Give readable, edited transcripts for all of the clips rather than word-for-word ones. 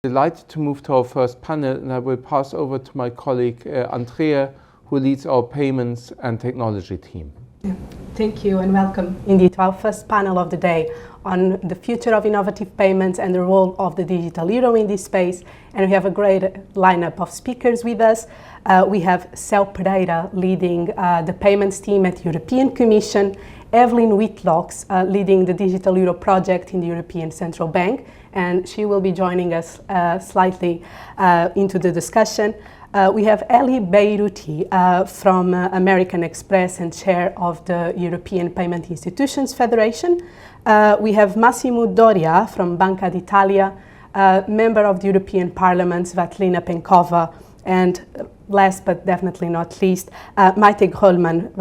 Delighted to move to our first panel, and I will pass over to my colleague Andrea, who leads our payments and technology team. Thank you and welcome indeed to our first panel of the day on the future of innovative payments and the role of the digital euro in this space. And we have a great lineup of speakers with us. We have Cel Pereira leading the payments team at the European Commission, Evelyn Whitlocks leading the Digital Euro project in the European Central Bank, and she will be joining us slightly into the discussion. We have Eli Beiruti from American Express and chair of the European Payment Institutions Federation. We have Massimo Doria from Banca d'Italia, member of the European Parliament, Svetlina Penkova, and last but definitely not least, Maite Grolman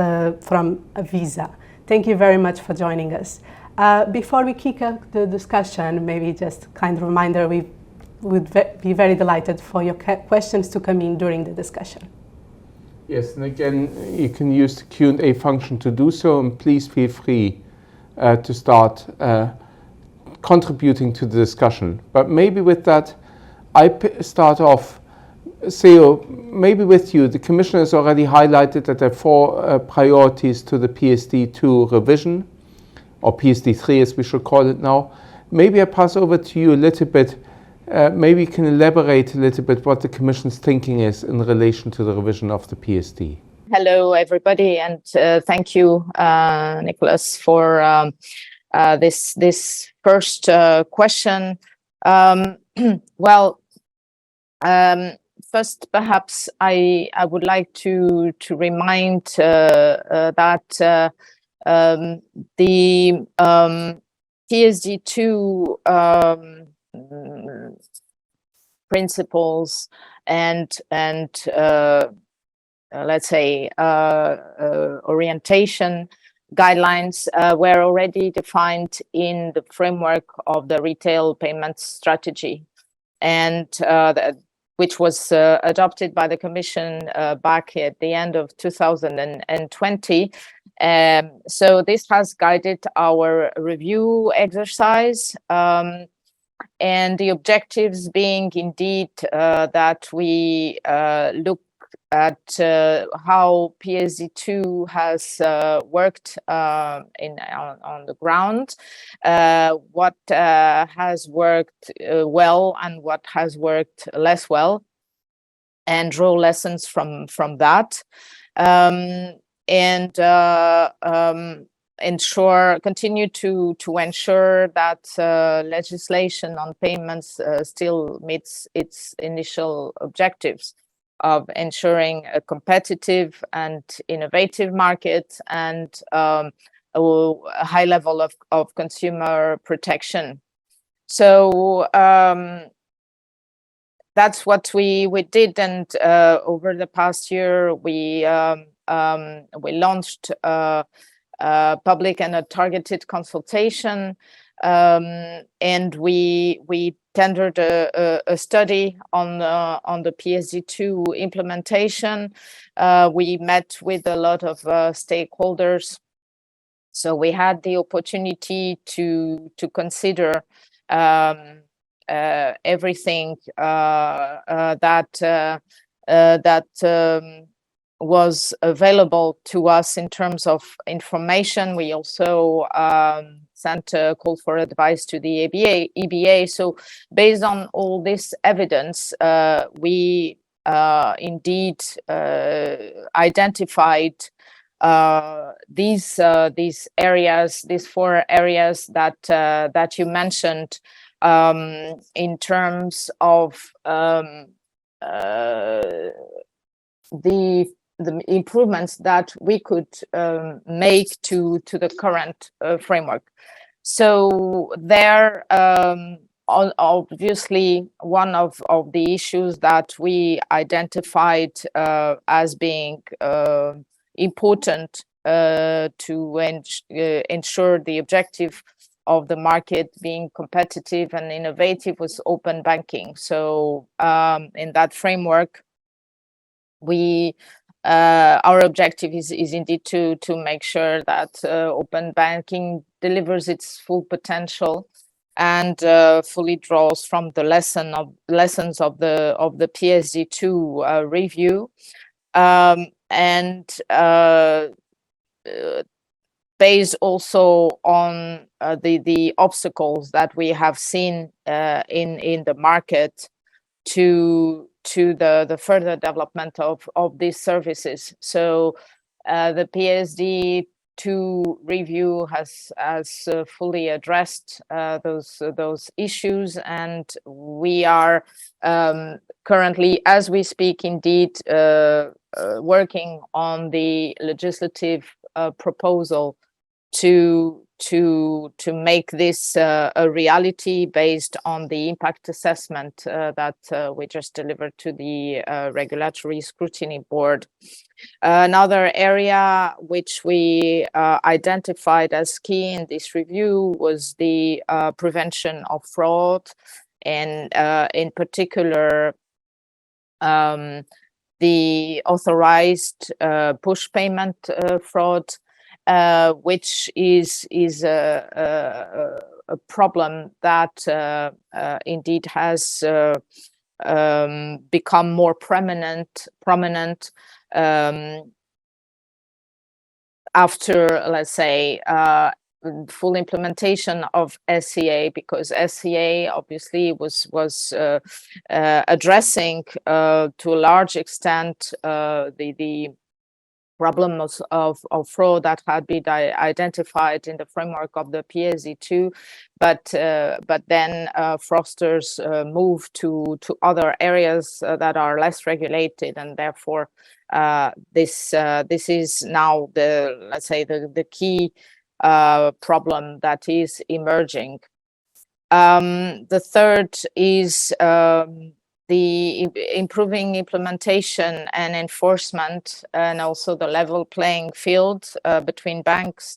from Visa. Thank you very much for joining us. Before we kick off the discussion, maybe just a kind of reminder, we would be very delighted for your questions to come in during the discussion. Yes, and again, you can use the Q&A function to do so, and please feel free to start contributing to the discussion. But maybe with that, I start off. Theo, maybe with you, the Commission has already highlighted that there are four priorities to the PSD2 revision, or PSD3 as we should call it now. Maybe I pass over to you a little bit. Maybe you can elaborate a little bit what the Commission's thinking is in relation to the revision of the PSD. Hello, everybody, and thank you, Nicholas, for this first question. First, perhaps I would like to remind that the PSD2 principles and let's say orientation guidelines were already defined in the framework of the retail payments strategy, and which was adopted by the Commission back at the end of 2020. So this has guided our review exercise, and the objectives being indeed that we look at how PSD2 has worked on the ground, what has worked well and what has worked less well, and draw lessons from that, and continue to ensure that legislation on payments still meets its initial objectives of ensuring a competitive and innovative market and a high level of consumer protection. So that's what we did, and over the past year we launched a public and a targeted consultation, and we tendered a study on the PSD2 implementation. We met with a lot of stakeholders, so we had the opportunity to consider everything that was available to us in terms of information. We also sent a call for advice to the EBA. So based on all this evidence, we indeed identified these areas, these four areas that you mentioned, in terms of the improvements that we could make to the current framework. So there, obviously, one of the issues that we identified as being important to ensure the objective of the market being competitive and innovative was open banking. So in that framework, our objective is indeed to make sure that open banking delivers its full potential and fully draws from the lessons of the PSD2 review, and based also on the obstacles that we have seen in the market to the further development of these services. So the PSD2 review has fully addressed those issues, and we are currently, as we speak, indeed working on the legislative proposal to make this a reality based on the impact assessment that we just delivered to the Regulatory Scrutiny Board. Another area which we identified as key in this review was the prevention of fraud, and in particular the authorized push payment fraud, which is a problem that indeed has become more prominent after, let's say, full implementation of SCA, because SCA obviously was addressing to a large extent the problems of fraud that had been identified in the framework of the PSD2, but then fraudsters moved to other areas that are less regulated, and therefore this is now the, let's say, the key problem that is emerging. The third is the improving implementation and enforcement, and also the level playing field between banks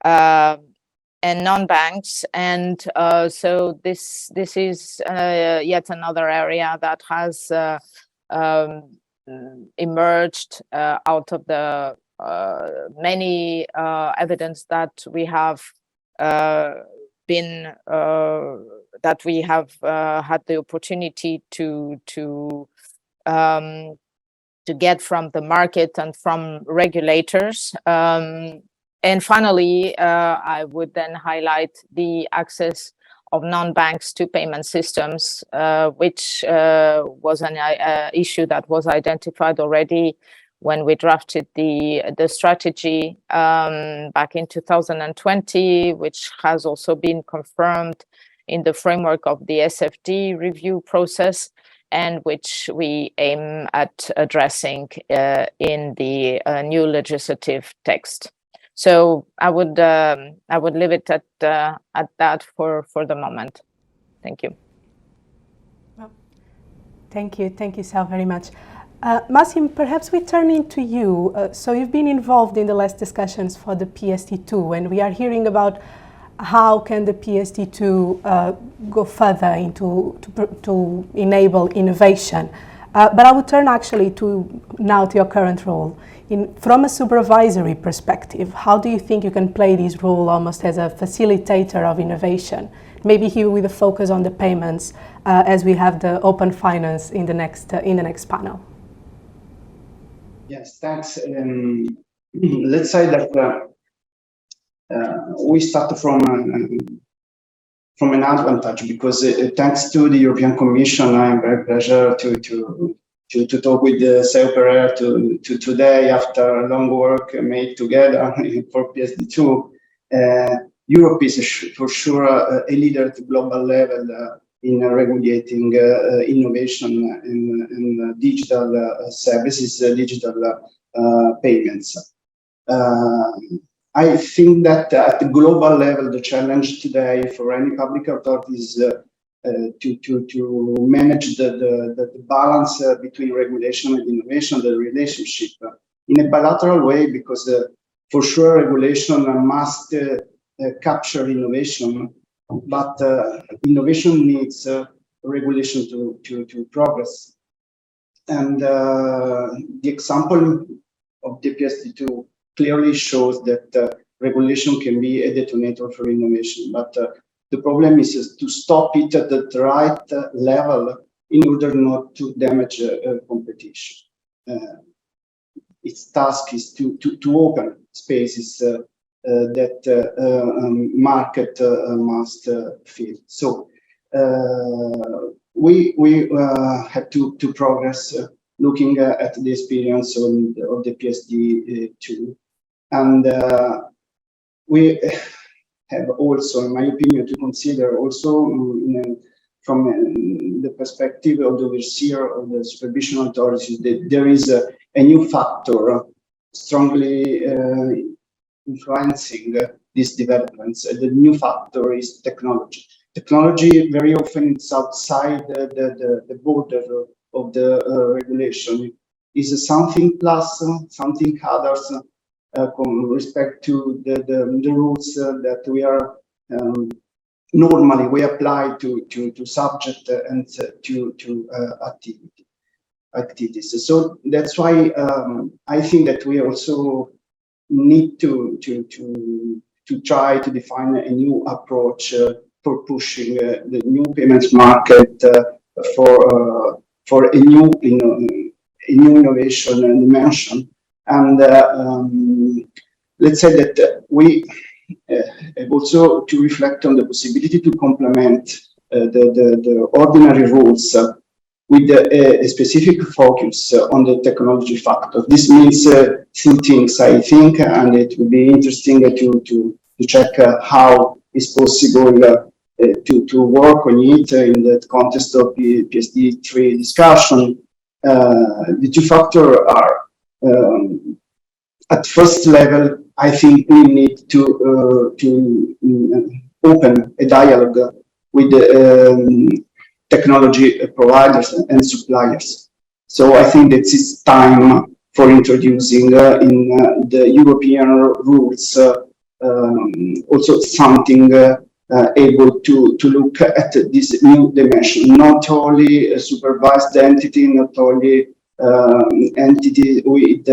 and non-banks. And so this is yet another area that has emerged out of the many evidence that we have had the opportunity to get from the market and from regulators. And finally, I would then highlight the access of non-banks to payment systems, which was an issue that was identified already when we drafted the strategy back in 2020, which has also been confirmed in the framework of the SFD review process, and which we aim at addressing in the new legislative text. So I would leave it at that for the moment. Thank you. Well, thank you, Sal, very much. Massim, perhaps we turn into you. So you've been involved in the last discussions for the PSD2, and we are hearing about how can the PSD2 go further into to enable innovation. But I would turn actually now to your current role. From a supervisory perspective, how do you think you can play this role almost as a facilitator of innovation? Maybe here with a focus on the payments, as we have the open finance in the next panel. Yes, thanks. Let's say that we start from an advantage, because thanks to the European Commission, I am very pleasure to talk with Seo Pereira today after long work made together for PSD2. Europe is for sure a leader at the global level in regulating innovation in digital services, digital payments. I think that at the global level, the challenge today for any public authority is to manage the balance between regulation and innovation, the relationship in a bilateral way, because for sure regulation must capture innovation, but innovation needs regulation to progress. And the example of the PSD2 clearly shows that regulation can be a detonator for innovation, but The problem is to stop it at the right level in order not to damage competition. Its task is to open spaces that market must fill. So we have to progress looking at the experience of the PSD2, and we have also, in my opinion, to consider also from the perspective of the overseer of the supervision authorities that there is a new factor strongly influencing these developments. The new factor is technology. Technology very often is outside the border of the regulation. Is something plus, something others with respect to the rules that we are normally we apply to subject and to activities. So that's why I think that we also need to try to define a new approach for pushing the new payments market for a new innovation dimension. And let's say that we have also to reflect on the possibility to complement the ordinary rules with a specific focus on the technology factor. This means two things, I think, and it would be interesting to check how it's possible to work on it in the context of the PSD3 discussion. The two factors are, at first level, I think we need to open a dialogue with the technology providers and suppliers. So I think that it's time for introducing in the European rules also something able to look at this new dimension, not only a supervised entity, not only entity with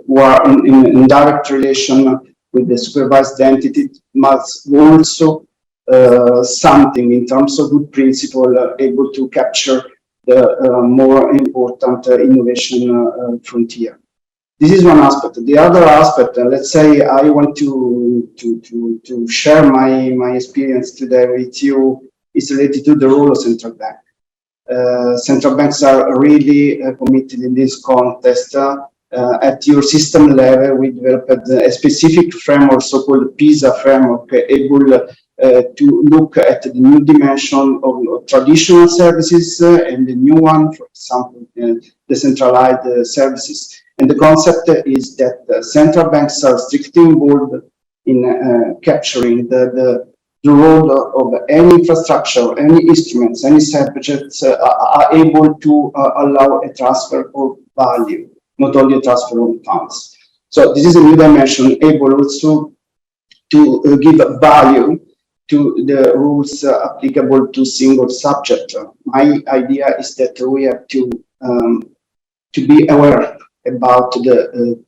who are in direct relation with the supervised entity, but also something in terms of good principle able to capture the more important innovation frontier. This is one aspect. The other aspect, let's say, I want to share my experience today with you, is related to the role of central bank. Central banks are really committed in this context. At your system level, we developed a specific framework, so-called PISA framework, able to look at the new dimension of traditional services and the new one, for example, decentralized services. And the concept is that central banks are strictly involved in capturing the role of any infrastructure, any instruments, any subjects are able to allow a transfer of value, not only a transfer of funds. So this is a new dimension, able also to give value to the rules applicable to single subject. My idea is that we have to be aware about the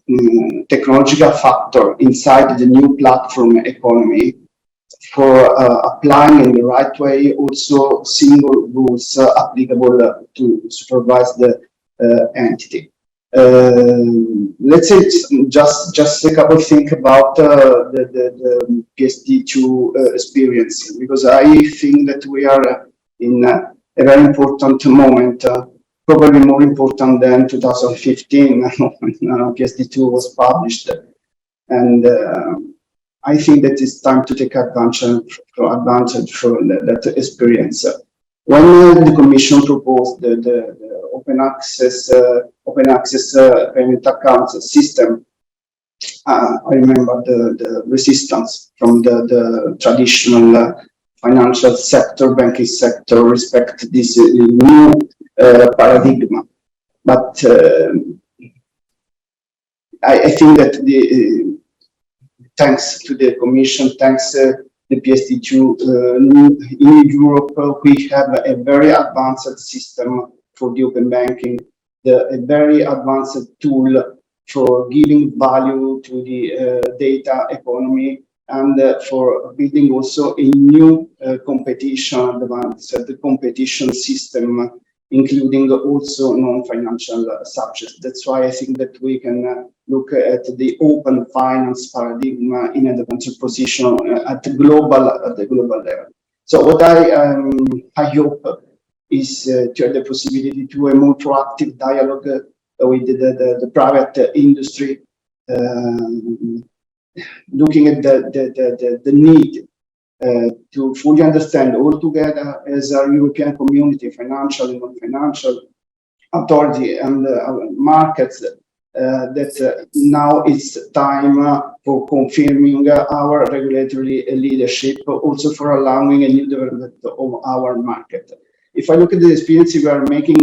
technological factor inside the new platform economy for applying in the right way also single rules applicable to supervise the entity. Let's say just a couple of things about the PSD2 experience, because I think that we are in a very important moment, probably more important than 2015 when PSD2 was published. And I think that it's time to take advantage from that experience. When the Commission proposed the open access payment accounts system, I remember the resistance from the traditional financial sector, banking sector, respect to this new paradigm. But I think that thanks to the Commission, thanks the PSD2, in Europe, we have a very advanced system for the open banking, a very advanced tool for giving value to the data economy, and for building also a new competition, the competition system, including also non-financial subjects. That's why I think that we can look at the open finance paradigm in an advanced position at the global level. So what I hope is to have the possibility to a more proactive dialogue with the private industry, looking at the need to fully understand all together as a European community, financial and non-financial authority and markets, that now it's time for confirming our regulatory leadership, also for allowing a new development of our market. If I look at the experience we are making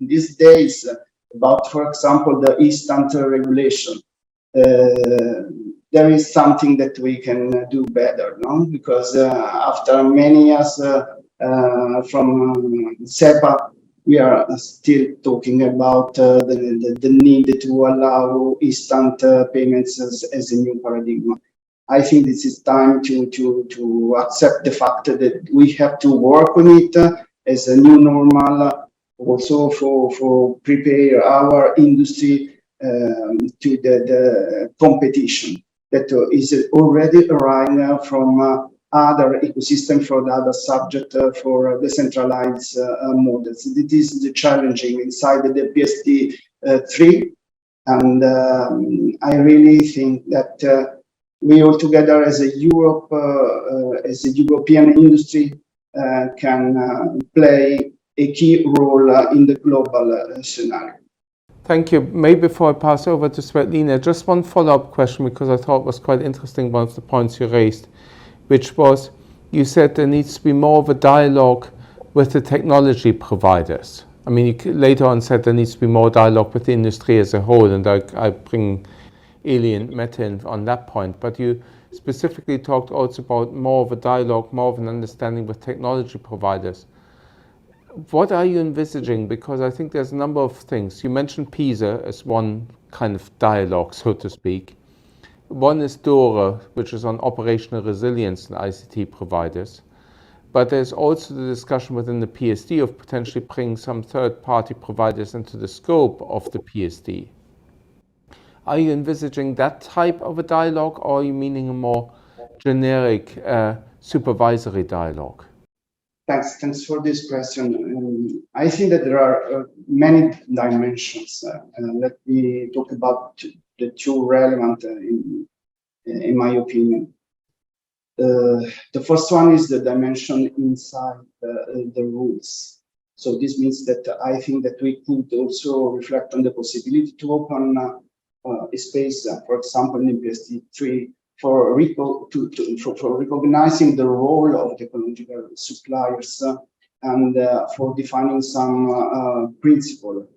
these days about, for example, the instant regulation, there is something that we can do better, no? Because after many years from SEPA, we are still talking about the need to allow instant payments as a new paradigm. I think this is time to accept the fact that we have to work on it as a new normal, also for prepare our industry to the competition that is already arriving from other ecosystem, for the other subject, for decentralized models. It is the challenging inside the PSD3, and I really think that we all together as a Europe, as a European industry, can play a key role in the global scenario. Thank you. Maybe before I pass over to Svetlina, just one follow-up question, because I thought was quite interesting, one of the points you raised, which was, you said there needs to be more of a dialogue with the technology providers. I mean, you later on said there needs to be more dialogue with the industry as a whole, and I bring Eli and Mette in on that point. But you specifically talked also about more of a dialogue, more of an understanding with technology providers. What are you envisaging? Because I think there's a number of things. You mentioned PISA as one kind of dialogue, so to speak. One is DORA, which is on operational resilience and ICT providers. But there's also the discussion within the PSD of potentially bringing some third-party providers into the scope of the PSD. Are you envisaging that type of a dialogue, or are you meaning a more generic supervisory dialogue? Thanks for this question. I think that there are many dimensions. Let me talk about the two relevant, in my opinion. The first one is the dimension inside the rules. So this means that I think that we could also reflect on the possibility to open a space, for example, in PSD3, for recognizing the role of technological suppliers and for defining some principle.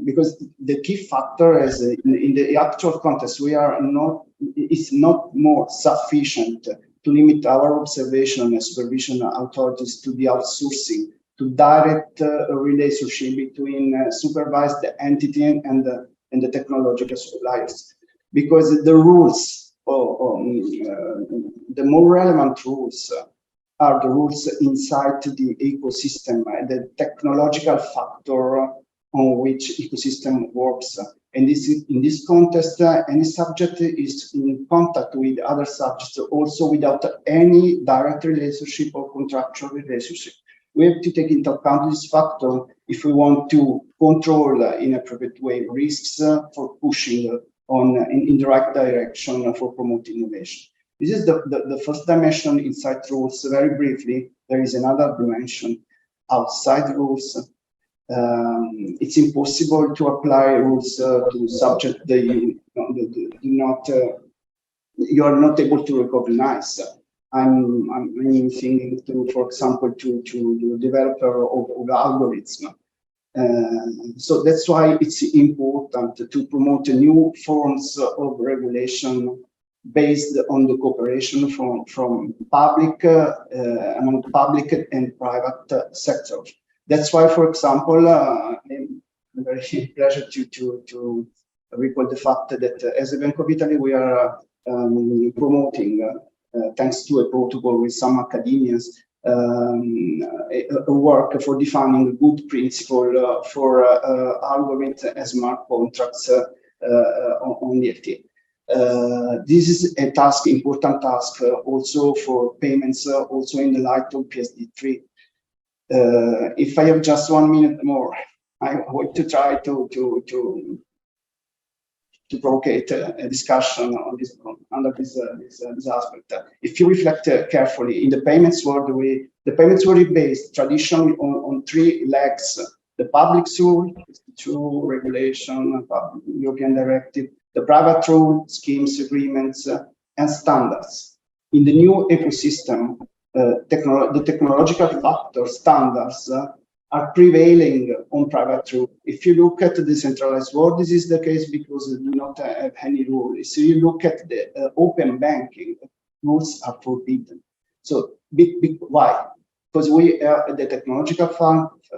Because the key factor is in the actual context, it's not more sufficient to limit our observation and supervision authorities to the outsourcing, to direct relationship between supervised entity and the technological suppliers. Because the rules, the more relevant rules are the rules inside the ecosystem, the technological factor on which ecosystem works. And in this context, any subject is in contact with other subjects also without any direct relationship or contractual relationship. We have to take into account this factor if we want to control in a appropriate way risks for pushing in the right direction for promoting innovation. This is the first dimension inside rules. Very briefly, there is another dimension outside rules. It's impossible to apply rules to subject that you are not able to recognize. I'm thinking to, for example, to the developer of algorithm. So that's why it's important to promote new forms of regulation based on the cooperation from public among public and private sector. That's why, for example, I'm very pleasure to recall the fact that as a Bank of Italy, we are promoting, thanks to a protocol with some academias, a work for defining a good principle for algorithms and smart contracts on the FTA. This is a task, important task, also for payments, also in the light of PSD3. If I have just 1 minute more, I want to try to provoke a discussion on this under this aspect. If you reflect carefully, in the payments world, the payments world is based traditionally on 3 legs: the public rule, through regulation, European directive; the private rule, schemes, agreements, and standards. In the new ecosystem, the technological factor standards are prevailing on private rule. If you look at the decentralized world, this is the case because they do not have any rule. So you look at the open banking, rules are forbidden. So why? Because we are the technological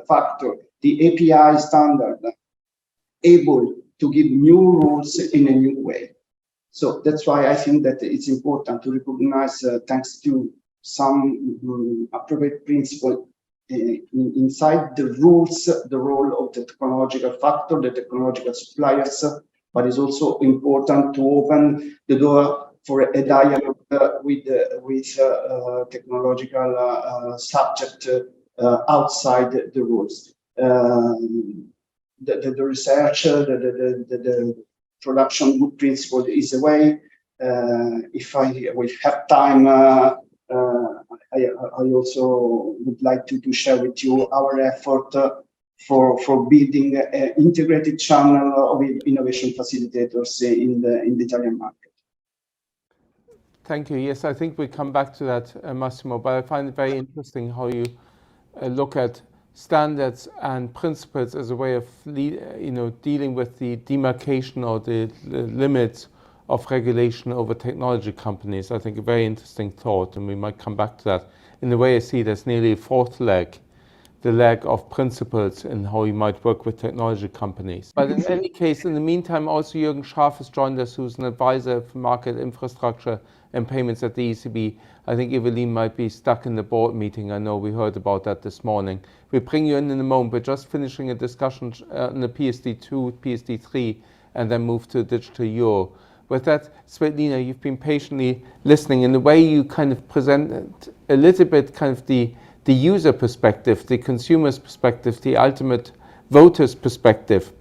factor, the API standard, able to give new rules in a new way. So that's why I think that it's important to recognize, thanks to some appropriate principle, inside the rules, the role of the technological factor, the technological suppliers, but it's also important to open the door for a dialogue with technological subject outside the rules. The research, the production good principle is a way. If I will have time, I also would like to share with you our effort for building an integrated channel of innovation facilitators in the Italian market. Thank you. Yes, I think we come back to that, Massimo, but I find it very interesting how you look at standards and principles as a way of dealing with the demarcation or the limits of regulation over technology companies. I think a very interesting thought, and we might come back to that. In the way I see, there's nearly a 4th leg, the leg of principles in how you might work with technology companies. But in any case, in the meantime, also Jürgen Scharf has joined us, who's an advisor for market infrastructure and payments at the ECB. I think Evelyn might be stuck in the board meeting. I know we heard about that this morning. We'll bring you in a moment. We're just finishing a discussion on the PSD2, PSD3, and then move to digital euro. With that, Svetlina, you've been patiently listening. In the way you kind of present a little bit kind of the user perspective, the consumer's perspective, the ultimate voter's perspective.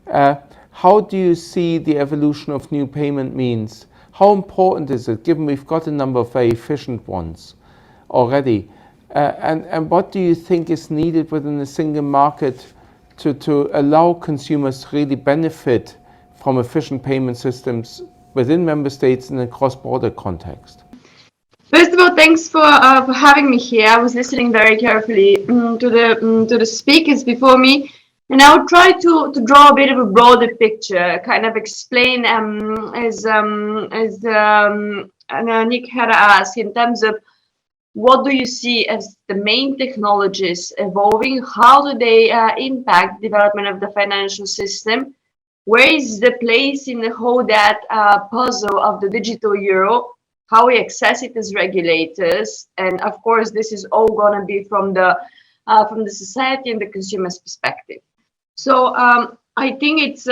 How do you see the evolution of new payment means? How important is it, given we've got a number of very efficient ones already? And what do you think is needed within the single market to allow consumers to really benefit from efficient payment systems within member states in a cross-border context? First of all, thanks for having me here. I was listening very carefully to the speakers before me, and I'll try to draw a bit of a broader picture, kind of explain as Nick had asked, in terms of what do you see as the main technologies evolving? How do they impact development of the financial system? Where is the place in the whole that puzzle of the digital euro? How we access it as regulators? And of course, this is all going to be from the society and the consumer's perspective. So I think it's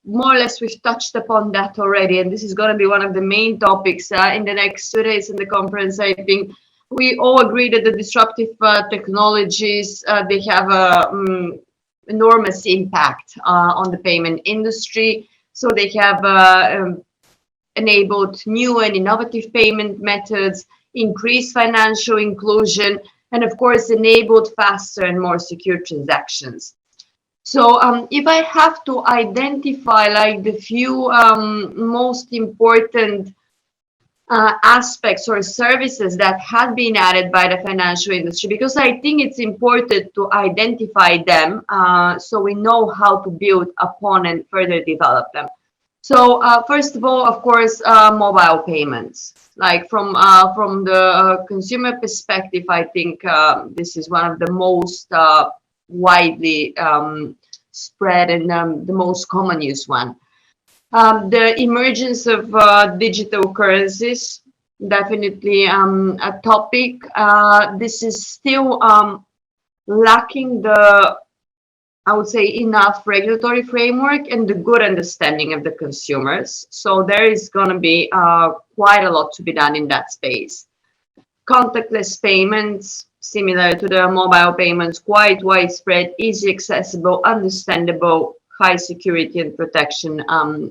more or less we've touched upon that already, and this is going to be one of the main topics in the next 2 days in the conference. I think we all agree that the disruptive technologies, they have a enormous impact on the payment industry. So they have enabled new and innovative payment methods, increased financial inclusion, and of course enabled faster and more secure transactions. So if I have to identify like the few most important aspects or services that have been added by the financial industry, because I think it's important to identify them so we know how to build upon and further develop them. So first of all, of course, mobile payments. Like from the consumer perspective, I think this is one of the most widely spread and the most common used one. The emergence of digital currencies, definitely a topic. This is still lacking the, I would say, enough regulatory framework and the good understanding of the consumers. So there is going to be quite a lot to be done in that space. Contactless payments, similar to the mobile payments, quite widespread, easy accessible, understandable, high security and protection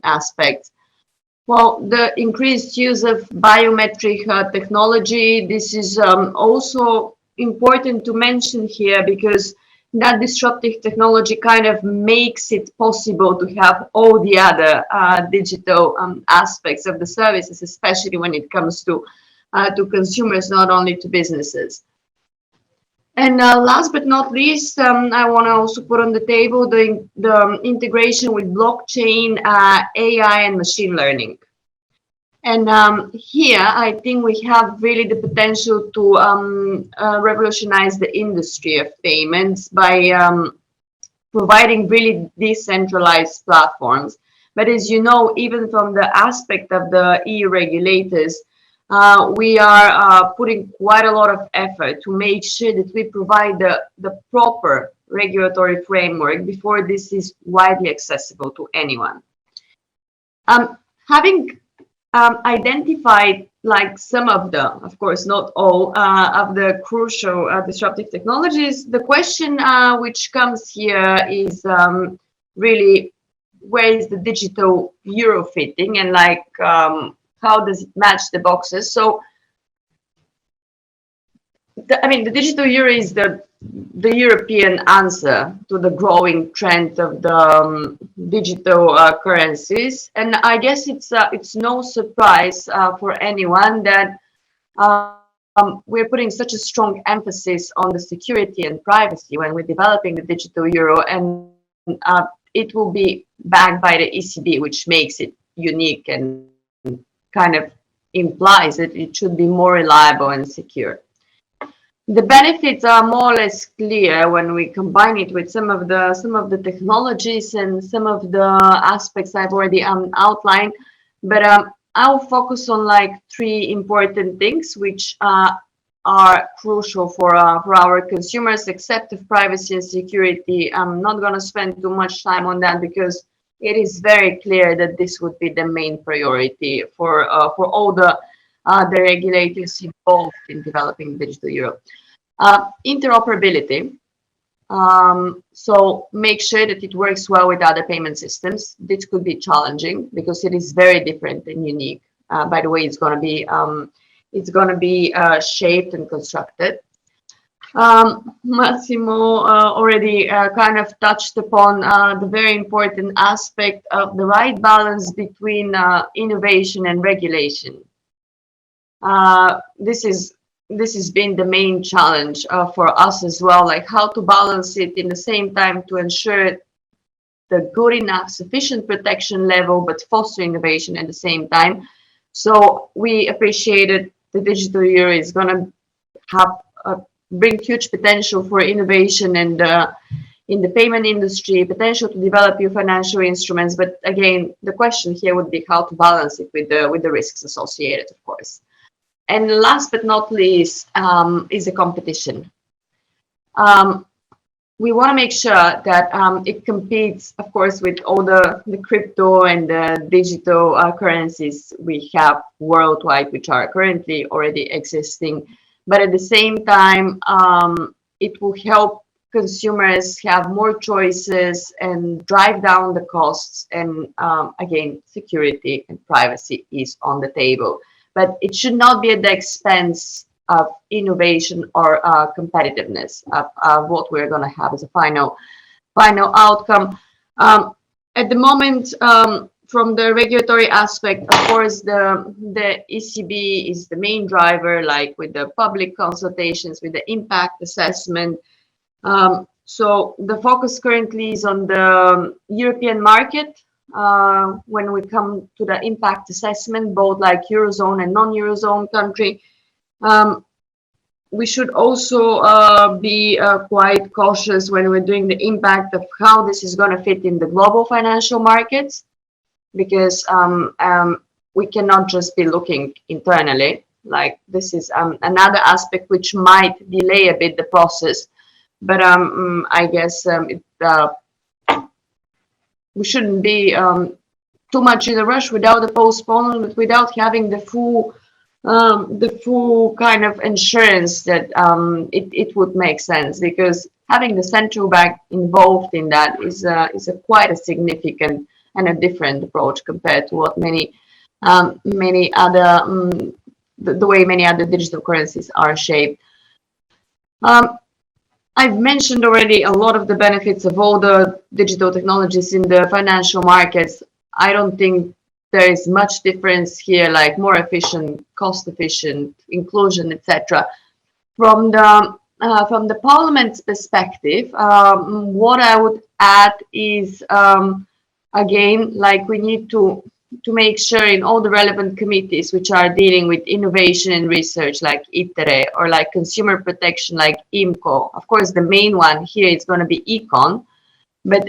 aspects. Well, the increased use of biometric technology, this is also important to mention here because that disruptive technology kind of makes it possible to have all the other digital aspects of the services, especially when it comes to consumers, not only to businesses. And last but not least, I want to also put on the table the integration with blockchain, AI, and machine learning. And here, I think we have really the potential to revolutionize the industry of payments by providing really decentralized platforms. But as you know, even from the aspect of the EU regulators, we are putting quite a lot of effort to make sure that we provide the proper regulatory framework before this is widely accessible to anyone. Having identified like some of the, of course, not all of the crucial disruptive technologies, the question which comes here is really where is the digital euro fitting and like how does it match the boxes? So, the digital euro is the European answer to the growing trend of the digital currencies, and I guess it's no surprise for anyone that we're putting such a strong emphasis on the security and privacy when we're developing the digital euro, and it will be backed by the ECB, which makes it unique and kind of implies that it should be more reliable and secure. The benefits are more or less clear when we combine it with some of the technologies and some of the aspects I've already outlined. But I'll focus on like three important things which are crucial for our consumers, except of privacy and security. I'm not going to spend too much time on that because it is very clear that this would be the main priority for all the regulators involved in developing digital euro. Interoperability. So make sure that it works well with other payment systems. This could be challenging because it is very different and unique. By the way, it's going to be shaped and constructed. Massimo already kind of touched upon the very important aspect of the right balance between innovation and regulation. This has been the main challenge for us as well, like how to balance it in the same time to ensure the good enough, sufficient protection level, but foster innovation at the same time. So we appreciated the digital euro is going to have bring huge potential for innovation and in the payment industry, potential to develop new financial instruments. But again, the question here would be how to balance it with the risks associated, of course. And last but not least is the competition. We want to make sure that it competes, of course, with all the crypto and the digital currencies we have worldwide, which are currently already existing. But at the same time, it will help consumers have more choices and drive down the costs. And again, security and privacy is on the table. But it should not be at the expense of innovation or competitiveness of what we're going to have as a final outcome. At the moment, from the regulatory aspect, of course, the ECB is the main driver, like with the public consultations, with the impact assessment. So the focus currently is on the European market. When we come to the impact assessment, both like Eurozone and non-Eurozone country, we should also be quite cautious when we're doing the impact of how this is going to fit in the global financial markets. because we cannot just be looking internally. Like this is another aspect which might delay a bit the process, but I guess we shouldn't be too much in a rush without a postponement, without having the full kind of assurance that it would make sense, because having the central bank involved in that is quite a significant and a different approach compared to what many other the way many other digital currencies are shaped. I've mentioned already a lot of the benefits of all the digital technologies in the financial markets. I don't think there is much difference here, like more efficient, cost efficient, inclusion, etc. From the Parliament's perspective, what I would add is again, like we need to make sure in all the relevant committees which are dealing with innovation and research, like ITRE, or like consumer protection, like IMCO. Of course, the main one here is going to be Econ, but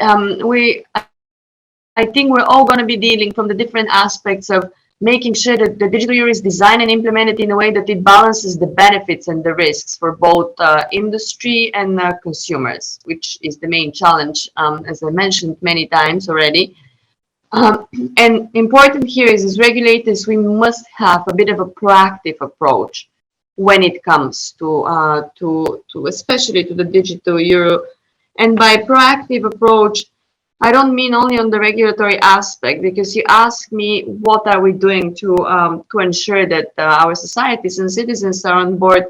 I think we're all going to be dealing from the different aspects of making sure that the digital euro is designed and implemented in a way that it balances the benefits and the risks for both industry and consumers, which is the main challenge, as I mentioned many times already. And important here is, as regulators, we must have a bit of a proactive approach when it comes to especially to the digital euro. And by proactive approach, I don't mean only on the regulatory aspect, because you ask me what are we doing to ensure that our societies and citizens are on board.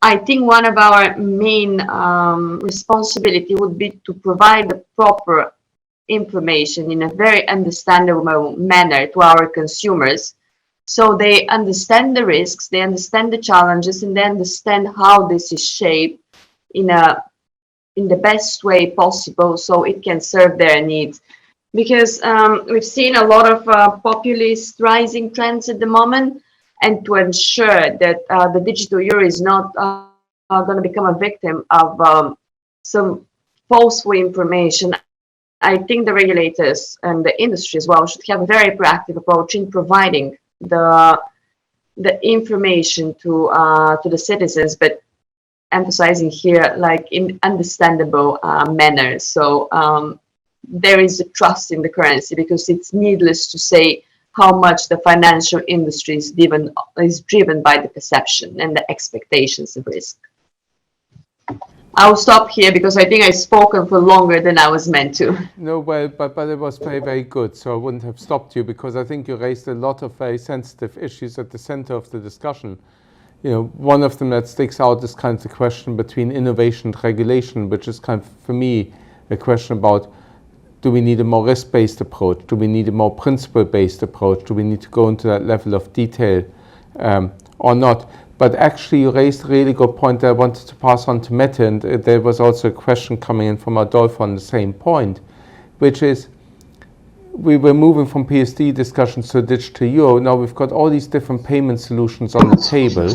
I think one of our main responsibility would be to provide the proper information in a very understandable manner to our consumers, so they understand the risks, they understand the challenges, and they understand how this is shaped in the best way possible, so it can serve their needs. Because we've seen a lot of populist rising trends at the moment, and to ensure that the digital euro is not going to become a victim of some false information, I think the regulators and the industry as well should have a very proactive approach in providing the information to the citizens, but emphasizing here like in understandable manner. So there is a trust in the currency, because it's needless to say how much the financial industry is driven by the perception and the expectations of risk. I'll stop here because I think I've spoken for longer than I was meant to. No, well, but it was very, very good. So I wouldn't have stopped you, because I think you raised a lot of very sensitive issues at the center of the discussion. You know, one of them that sticks out is kind of the question between innovation and regulation, which is kind of, for me, a question about, do we need a more risk-based approach? Do we need a more principle-based approach? Do we need to go into that level of detail or not? But actually, you raised a really good point that I wanted to pass on to Mette, and there was also a question coming in from Adolfo on the same point, which is, we were moving from PSD discussions to digital euro. Now we've got all these different payment solutions on the table.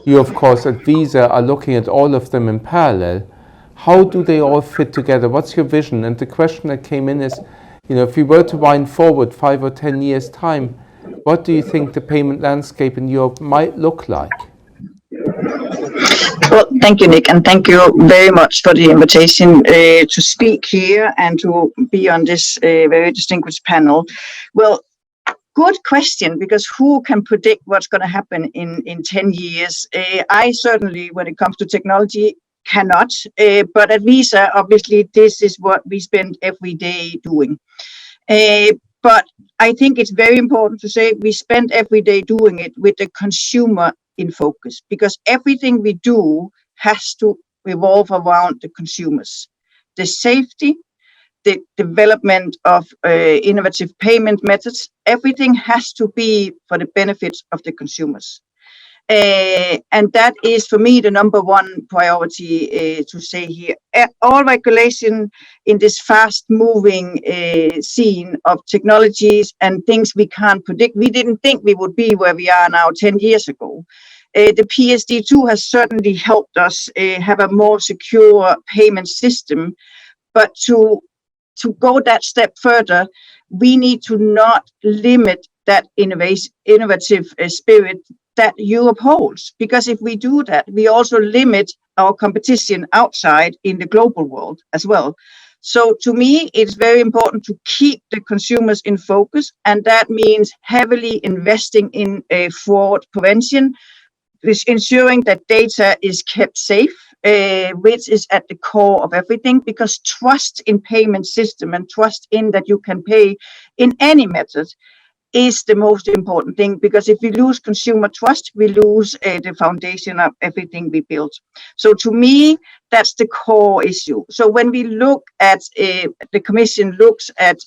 You, of course, at Visa are looking at all of them in parallel. How do they all fit together? What's your vision? And the question that came in is, you know, if we were to wind forward 5 or 10 years' time, what do you think the payment landscape in Europe might look like? Well, thank you, Nick, and thank you very much for the invitation to speak here and to be on this very distinguished panel. Well, good question, because who can predict what's going to happen in 10 years? I certainly, when it comes to technology, cannot, but at Visa, obviously, this is what we spend every day doing. But I think it's very important to say we spend every day doing it with the consumer in focus, because everything we do has to revolve around the consumers. The safety, the development of innovative payment methods, everything has to be for the benefits of the consumers. And that is, for me, the number one priority to say here. All regulation in this fast-moving scene of technologies and things we can't predict. We didn't think we would be where we are now 10 years ago. The PSD2 has certainly helped us have a more secure payment system, but to to go that step further, we need to not limit that innovative spirit that Europe holds. Because if we do that, we also limit our competition outside in the global world as well. So to me, it's very important to keep the consumers in focus, and that means heavily investing in fraud prevention, ensuring that data is kept safe, which is at the core of everything, because trust in payment system and trust in that you can pay in any method is the most important thing, because if we lose consumer trust, we lose the foundation of everything we built. So to me, that's the core issue. So when we look at, the Commission looks at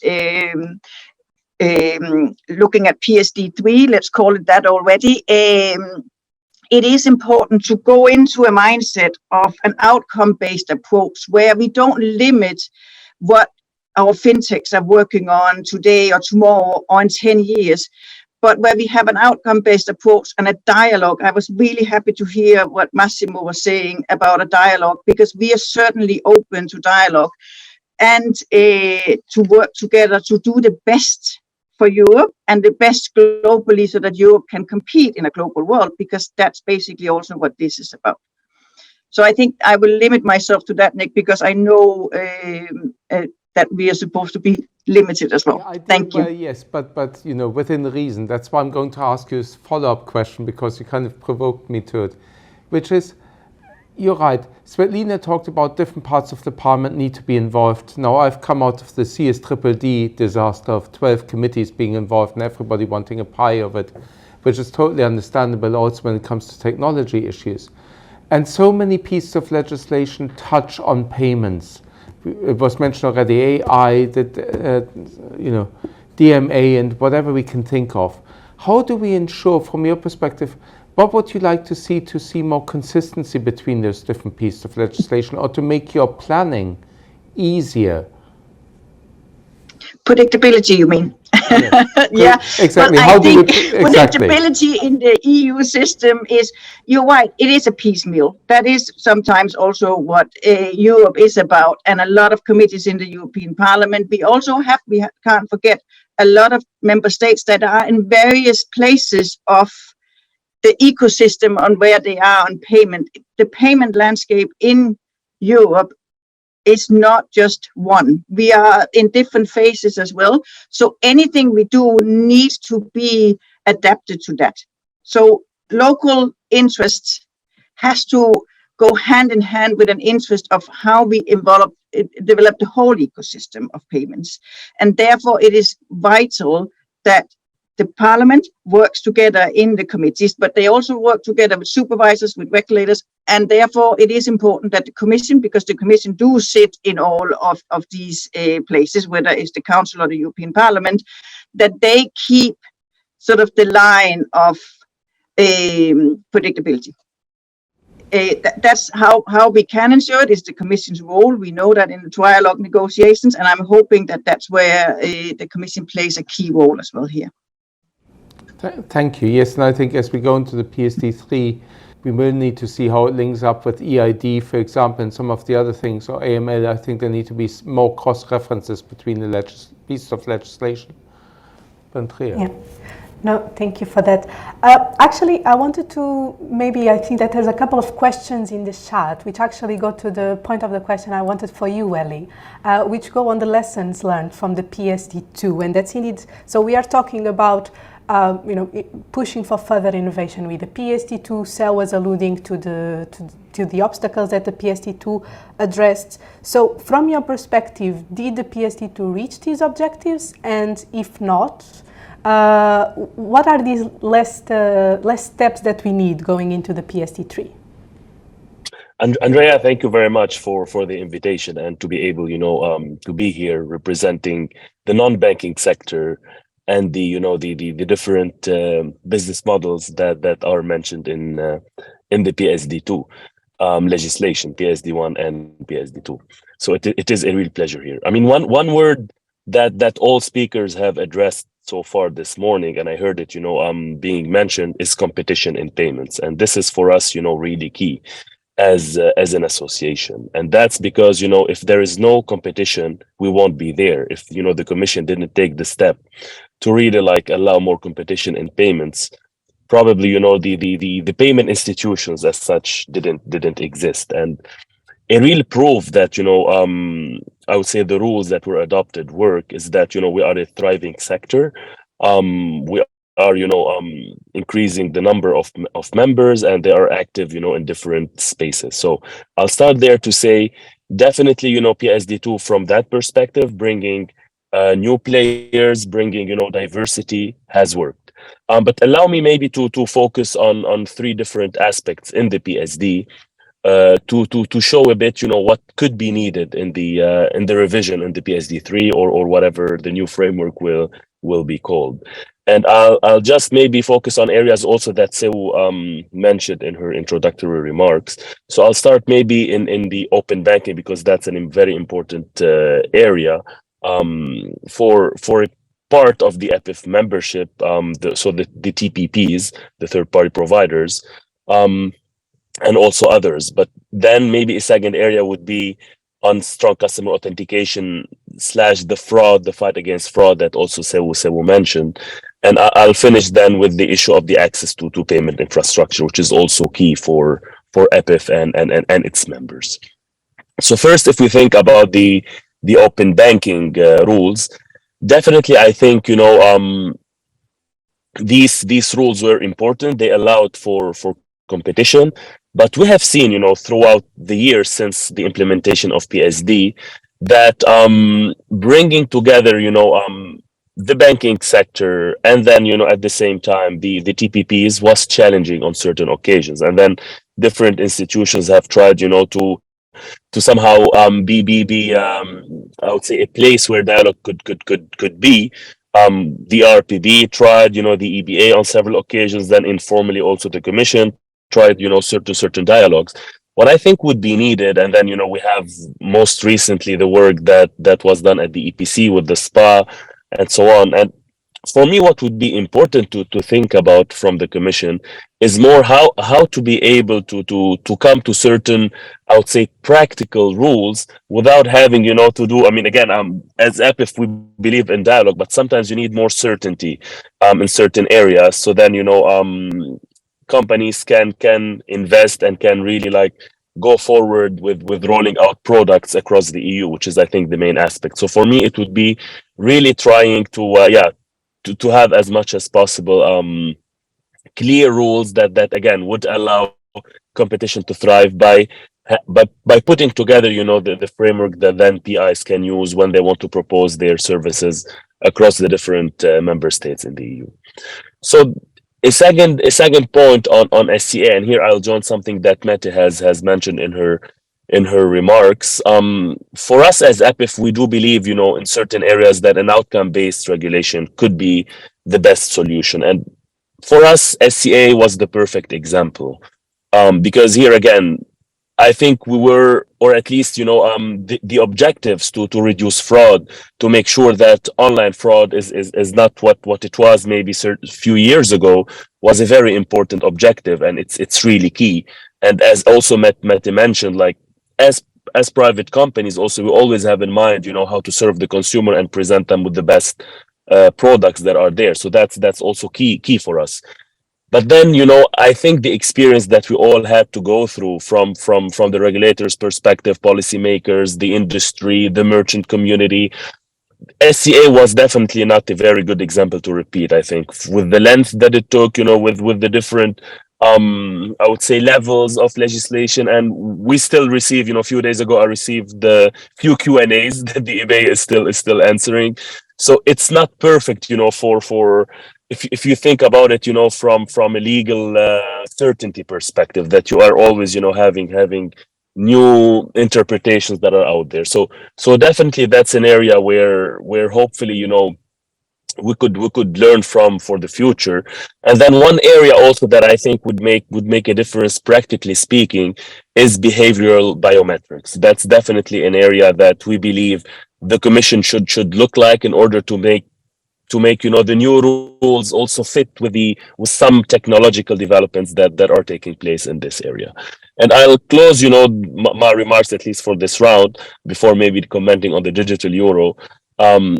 looking at PSD3, let's call it that already, it is important to go into a mindset of an outcome-based approach where we don't limit what our fintechs are working on today or tomorrow or in 10 years, but where we have an outcome-based approach and a dialogue. I was really happy to hear what Massimo was saying about a dialogue, because we are certainly open to dialogue and to work together to do the best for Europe and the best globally, so that Europe can compete in a global world, because that's basically also what this is about. So I think I will limit myself to that, Nick, because I know that we are supposed to be limited as well. Yeah, Thank you. Well, yes, but you know, within reason. That's why I'm going to ask you a follow-up question, because you kind of provoked me to it, which is, you're right. Svetlina talked about different parts of the parliament need to be involved. Now, I've come out of the CSDDD disaster of 12 committees being involved and everybody wanting a pie of it, which is totally understandable also when it comes to technology issues. And so many pieces of legislation touch on payments. It was mentioned already, AI, you know, DMA, and whatever we can think of. How do we ensure, from your perspective, what would you like to see more consistency between those different pieces of legislation, or to make your planning easier? Predictability, you mean? Yes. Yeah, exactly. well, How I do think exactly. predictability in the EU system is, you're right, it is a piecemeal. That is sometimes also what Europe is about, and a lot of committees in the European Parliament. We can't forget a lot of member states that are in various places of the ecosystem on where they are on payment. The payment landscape in Europe is not just one. We are in different phases as well. So anything we do needs to be adapted to that. So local interests has to go hand in hand with an interest of how we develop the whole ecosystem of payments. And therefore it is vital that the parliament works together in the committees, but they also work together with supervisors, with regulators, and therefore it is important that the commission, because the commission do sit in all of these places, whether it's the council or the European Parliament, that they keep sort of the line of predictability. That's how we can ensure it, is the Commission's role. We know that in the trialogue negotiations, and I'm hoping that that's where the Commission plays a key role as well here. Thank you. Yes, and I think as we go into the PSD3, we will need to see how it links up with EID, for example, and some of the other things, or AML. I think there need to be more cross-references between the pieces of legislation. Andrea. Yeah. No, thank you for that. Actually, I wanted to, I think that there's a couple of questions in the chat, which actually go to the point of the question I wanted for you, Ellie, which go on the lessons learned from the PSD2. And that's indeed, so we are talking about pushing for further innovation with the PSD2. Sel was alluding to the obstacles that the PSD2 addressed. So from your perspective, did the PSD2 reach these objectives? And if not, what are these last steps that we need going into the PSD3? Andrea, thank you very much for the invitation and to be able, to be here representing the non-banking sector and the different business models that are mentioned in the PSD2 legislation, PSD1 and PSD2. So it is a real pleasure here. I mean, one word that all speakers have addressed so far this morning, and I heard it, being mentioned, is competition in payments, and this is for us, really key. as an association. And that's because, if there is no competition, we won't be there. If, the commission didn't take the step to really like allow more competition in payments, probably, the payment institutions as such didn't exist. And it really proved that, I would say the rules that were adopted work, is that, we are a thriving sector. We are, increasing the number of members, and they are active, in different spaces. So I'll start there to say, definitely, PSD2 from that perspective, bringing new players, bringing, diversity has worked. But allow me maybe to focus on three different aspects in the PSD, to show a bit, what could be needed in the revision in the PSD3, or whatever the new framework will be called. And I'll just maybe focus on areas also that Seu mentioned in her introductory remarks. So I'll start maybe in the open banking, because that's a very important area for a part of the EPIF membership. The TPPs, the third-party providers. And also others. But then maybe a second area would be on strong customer authentication / the fight against fraud that also Seu mentioned. And I'll finish then with the issue of the access to payment infrastructure, which is also key for EPIF and its members. So first, if we think about the open banking rules, definitely I think, these rules were important. They allowed for competition. But we have seen, throughout the years since the implementation of PSD, that bringing together, the banking sector, and then, at the same time, the TPPs was challenging on certain occasions. And then different institutions have tried, to somehow I would say, a place where dialogue could be. The RPB tried, the EBA on several occasions, then informally also the Commission tried, certain dialogues. What I think would be needed, and then, we have most recently the work that was done at the EPC with the SPA and so on. And for me, what would be important to think about from the Commission is more how to be able to come to certain, I would say, practical rules without having, to do, I mean, again, as EPIF, we believe in dialogue, but sometimes you need more certainty in certain areas. So then, companies can invest and can really like go forward with rolling out products across the EU, which is, I think, the main aspect. So for me, it would be really trying to have as much as possible clear rules that again would allow competition to thrive by putting together, the framework that then PIs can use when they want to propose their services across the different member states in the EU. So a second point on SCA, and here I'll join something that Mette has mentioned in her remarks. For us as EPIF, we do believe, in certain areas that an outcome-based regulation could be the best solution. And for us, SCA was the perfect example, because here again, I think we were, or at least, the objectives to reduce fraud, to make sure that online fraud is not what it was maybe a few years ago, was a very important objective, and it's really key. And as also Mette mentioned, like as private companies, also we always have in mind, how to serve the consumer and present them with the best products that are there. So that's also key for us. But then, I think the experience that we all had to go through from the regulators' perspective, policymakers, the industry, the merchant community, SCA was definitely not a very good example to repeat, I think, with the length that it took, with the different, I would say, levels of legislation. And we still receive, a few days ago, I received the few Q&As that the EBA is still answering. So it's not perfect, for if you think about it, from a legal certainty perspective, that you are always, having new interpretations that are out there. So definitely that's an area where hopefully, we could learn from for the future. And then one area also that I think would make a difference, practically speaking, is behavioral biometrics. That's definitely an area that we believe the Commission should look like in order to make to make the new rules also fit with some technological developments that are taking place in this area. And I'll close my remarks, at least for this round, before maybe commenting on the digital euro,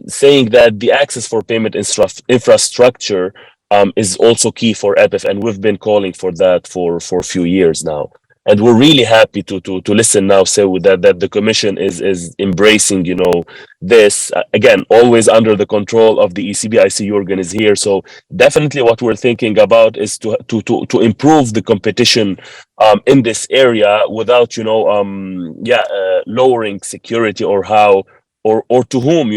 saying that the access for payment infrastructure is also key for EPIF, and we've been calling for that for a few years now. And we're really happy to listen now, so that the Commission is embracing this, again, always under the control of the ECB. I see Jürgen is here, so definitely what we're thinking about is to improve the competition in this area without lowering security, or how or to whom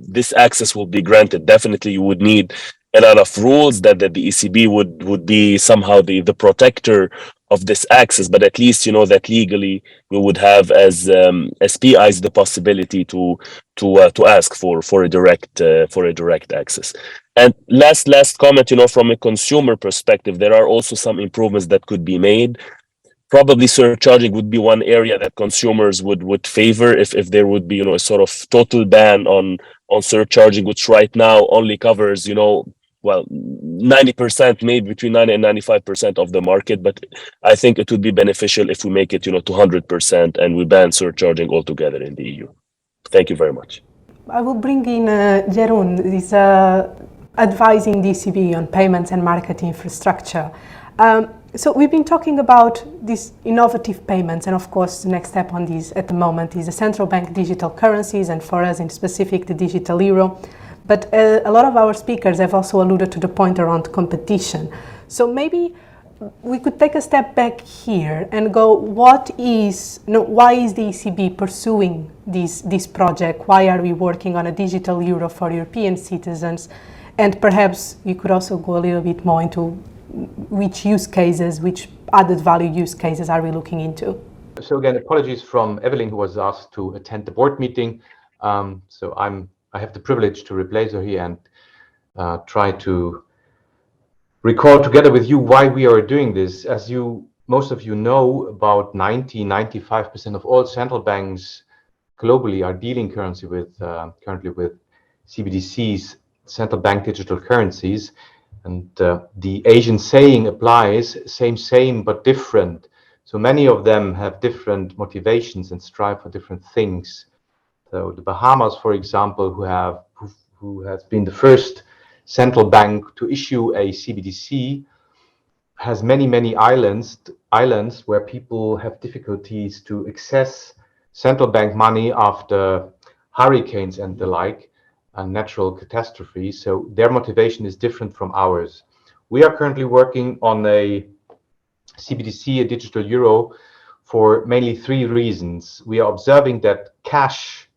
this access will be granted. Definitely you would need a lot of rules that the ECB would be somehow the protector of this access, but at least that legally we would have as PIs the possibility to ask for a direct access. And last comment, from a consumer perspective, there are also some improvements that could be made. Probably surcharging would be one area that consumers would favor if there would be a sort of total ban on surcharging, which right now only covers 90%, maybe between 90 and 95% of the market. But I think it would be beneficial if we make it to 100% and we ban surcharging altogether in the EU. Thank you very much. I will bring in Jeroen, who's advising the ECB on payments and market infrastructure. So we've been talking about these innovative payments, and of course the next step on this at the moment is the central bank digital currencies, and for us in specific the digital euro. But a lot of our speakers have also alluded to the point around competition. So maybe we could take a step back here and go, why is the ECB pursuing this project? Why are we working on a digital euro for European citizens? And perhaps you could also go a little bit more into which use cases, which added value use cases are we looking into? So again, apologies from Evelyn, who was asked to attend the board meeting. So I have the privilege to replace her here and try to recall together with you why we are doing this. As most of you know, about 95% of all central banks globally are dealing currently with CBDCs, central bank digital currencies. And the Asian saying applies, same, but different. So many of them have different motivations and strive for different things. So the Bahamas, for example, who has been the first central bank to issue a CBDC, has many islands where people have difficulties to access central bank money after hurricanes and the like, and natural catastrophes. So their motivation is different from ours. We are currently working on a CBDC, a digital euro, for mainly three reasons. We are observing that cash,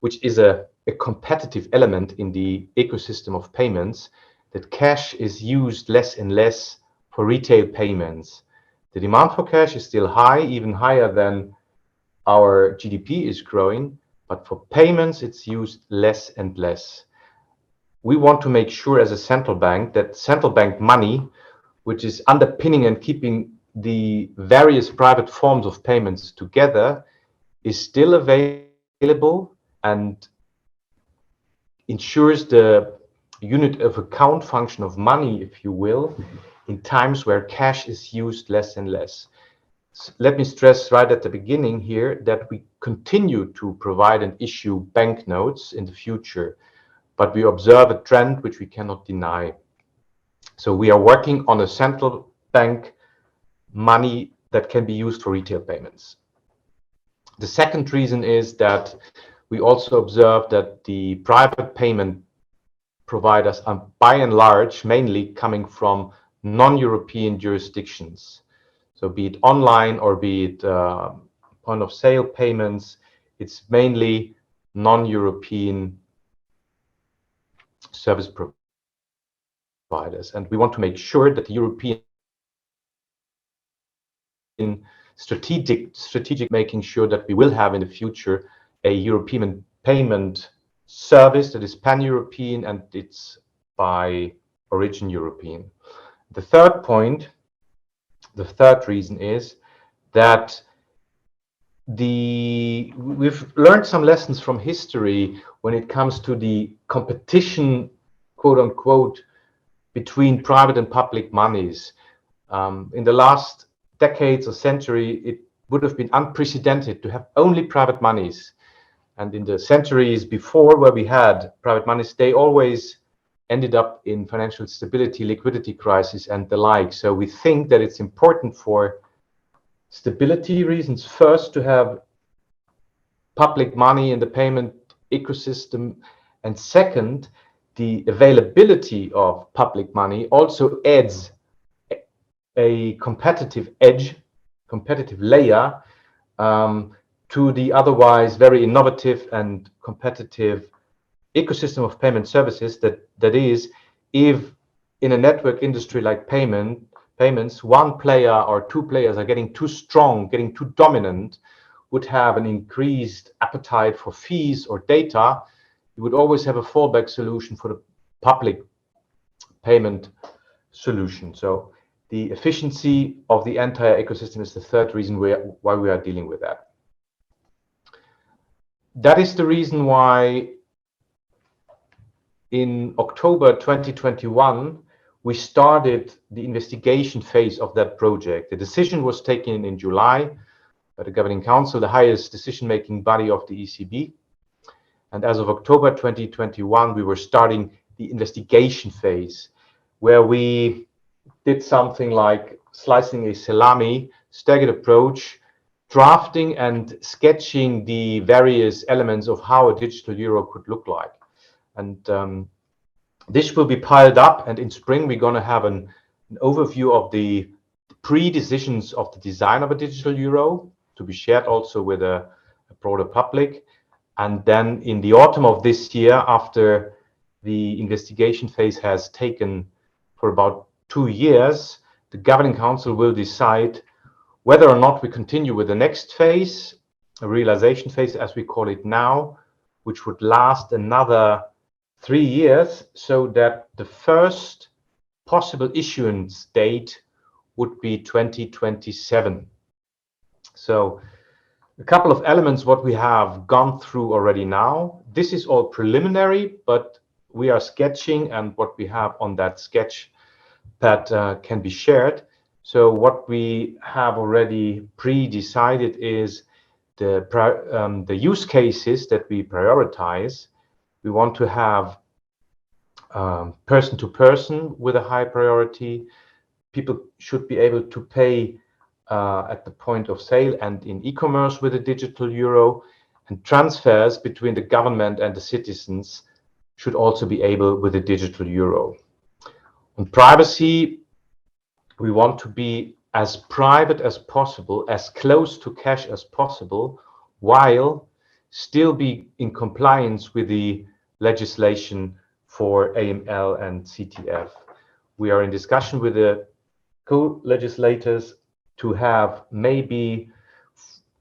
which is a competitive element in the ecosystem of payments, that cash is used less and less for retail payments. The demand for cash is still high, even higher than our GDP is growing, but for payments, it's used less and less. We want to make sure as a central bank that central bank money, which is underpinning and keeping the various private forms of payments together, is still available and ensures the unit of account function of money, if you will, in times where cash is used less and less. So let me stress right at the beginning here that we continue to provide and issue banknotes in the future, but we observe a trend which we cannot deny. So we are working on a central bank money that can be used for retail payments. The second reason is that we also observe that the private payment providers are by and large mainly coming from non-European jurisdictions. So be it online or be it point of sale payments, it's mainly non-European service providers. And we want to make sure that the European strategic making sure that we will have in the future a European payment service that is pan-European and it's by origin European. The third point, the third reason is that the we've learned some lessons from history when it comes to the competition, quote unquote, between private and public monies. In the last decades or century, it would have been unprecedented to have only private monies. And in the centuries before, where we had private monies, they always ended up in financial stability, liquidity crisis, and the like. So we think that it's important for stability reasons first to have public money in the payment ecosystem, and second, the availability of public money also adds a competitive edge, competitive layer to the otherwise very innovative and competitive ecosystem of payment services. That is, if in a network industry like payments, one player or two players are getting too strong, getting too dominant, would have an increased appetite for fees or data, you would always have a fallback solution for the public payment solution. So the efficiency of the entire ecosystem is the third reason why we are dealing with that. That is the reason why in October 2021, we started the investigation phase of that project. The decision was taken in July by the Governing Council, the highest decision-making body of the ECB. And as of October 2021, we were starting the investigation phase, where we did something like slicing a salami, staggered approach, drafting and sketching the various elements of how a digital euro could look like. And this will be piled up, and in spring we're going to have an overview of the pre-decisions of the design of a digital euro to be shared also with a broader public. And then in the autumn of this year, after the investigation phase has taken for about 2 years, the Governing Council will decide whether or not we continue with the next phase, a realization phase as we call it now, which would last another 3 years, so that the first possible issuance date would be 2027. So a couple of elements what we have gone through already now. This is all preliminary, but we are sketching, and what we have on that sketch pad can be shared. So what we have already pre-decided is the use cases that we prioritize. We want to have person-to-person with a high priority. People should be able to pay at the point of sale and in e-commerce with a digital euro, and transfers between the government and the citizens should also be able with a digital euro. On privacy, we want to be as private as possible, as close to cash as possible, while still be in compliance with the legislation for AML and CTF. We are in discussion with the co-legislators to have maybe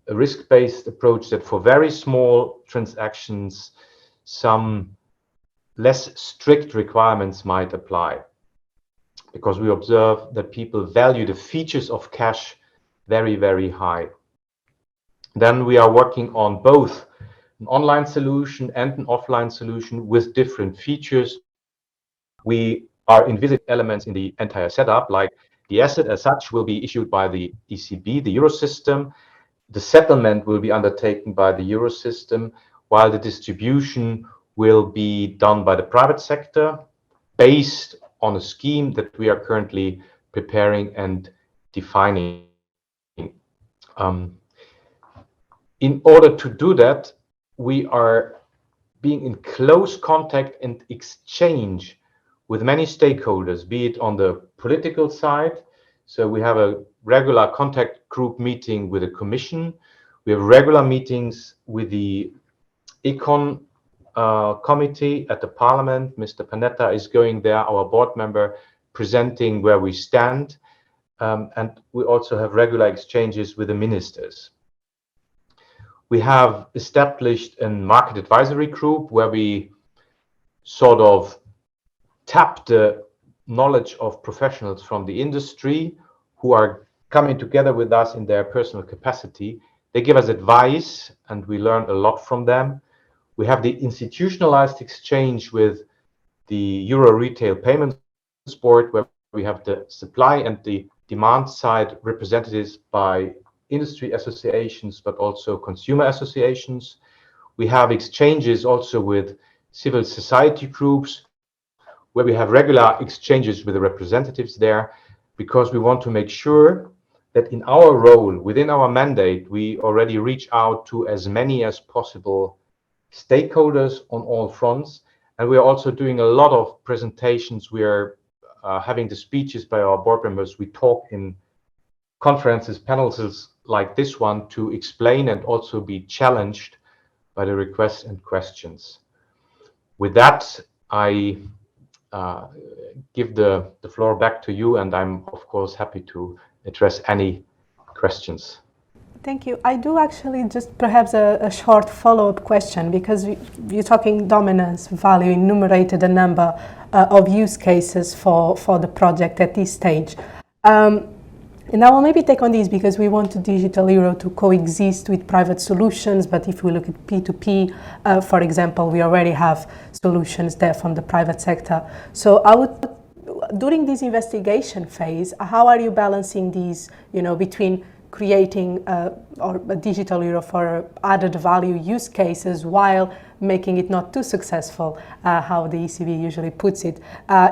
a risk-based approach that for very small transactions, some less strict requirements might apply, because we observe that people value the features of cash very, very high. Then we are working on both an online solution and an offline solution with different features. We are envisaging elements in the entire setup, like the asset as such will be issued by the ECB, the Eurosystem. The settlement will be undertaken by the Eurosystem, while the distribution will be done by the private sector, based on a scheme that we are currently preparing and defining. In order to do that, we are being in close contact and exchange with many stakeholders, be it on the political side. So we have a regular contact group meeting with the Commission. We have regular meetings with the Econ committee at the Parliament. Mr. Panetta is going there, our board member, presenting where we stand. And we also have regular exchanges with the ministers. We have established a market advisory group where we sort of tap the knowledge of professionals from the industry who are coming together with us in their personal capacity They give us advice, and we learn a lot from them. We have the institutionalized exchange with the Euro Retail Payments Board, where we have the supply and the demand side representatives by industry associations, but also consumer associations. We have exchanges also with civil society groups, where we have regular exchanges with the representatives there, because we want to make sure that in our role, within our mandate, we already reach out to as many as possible stakeholders on all fronts. And we are also doing a lot of presentations. We are having the speeches by our board members. We talk in conferences, panels like this one, to explain and also be challenged by the requests and questions. With that, I give the floor back to you, and I'm of course happy to address any questions. Thank you. I do actually just perhaps a short follow-up question, because you're talking dominance value, enumerated a number of use cases for the project at this stage. And I will maybe take on these because we want the digital euro to coexist with private solutions. But if we look at P2P, for example, we already have solutions there from the private sector. So during this investigation phase, how are you balancing these, between creating a digital euro for added value use cases while making it not too successful, how the ECB usually puts it,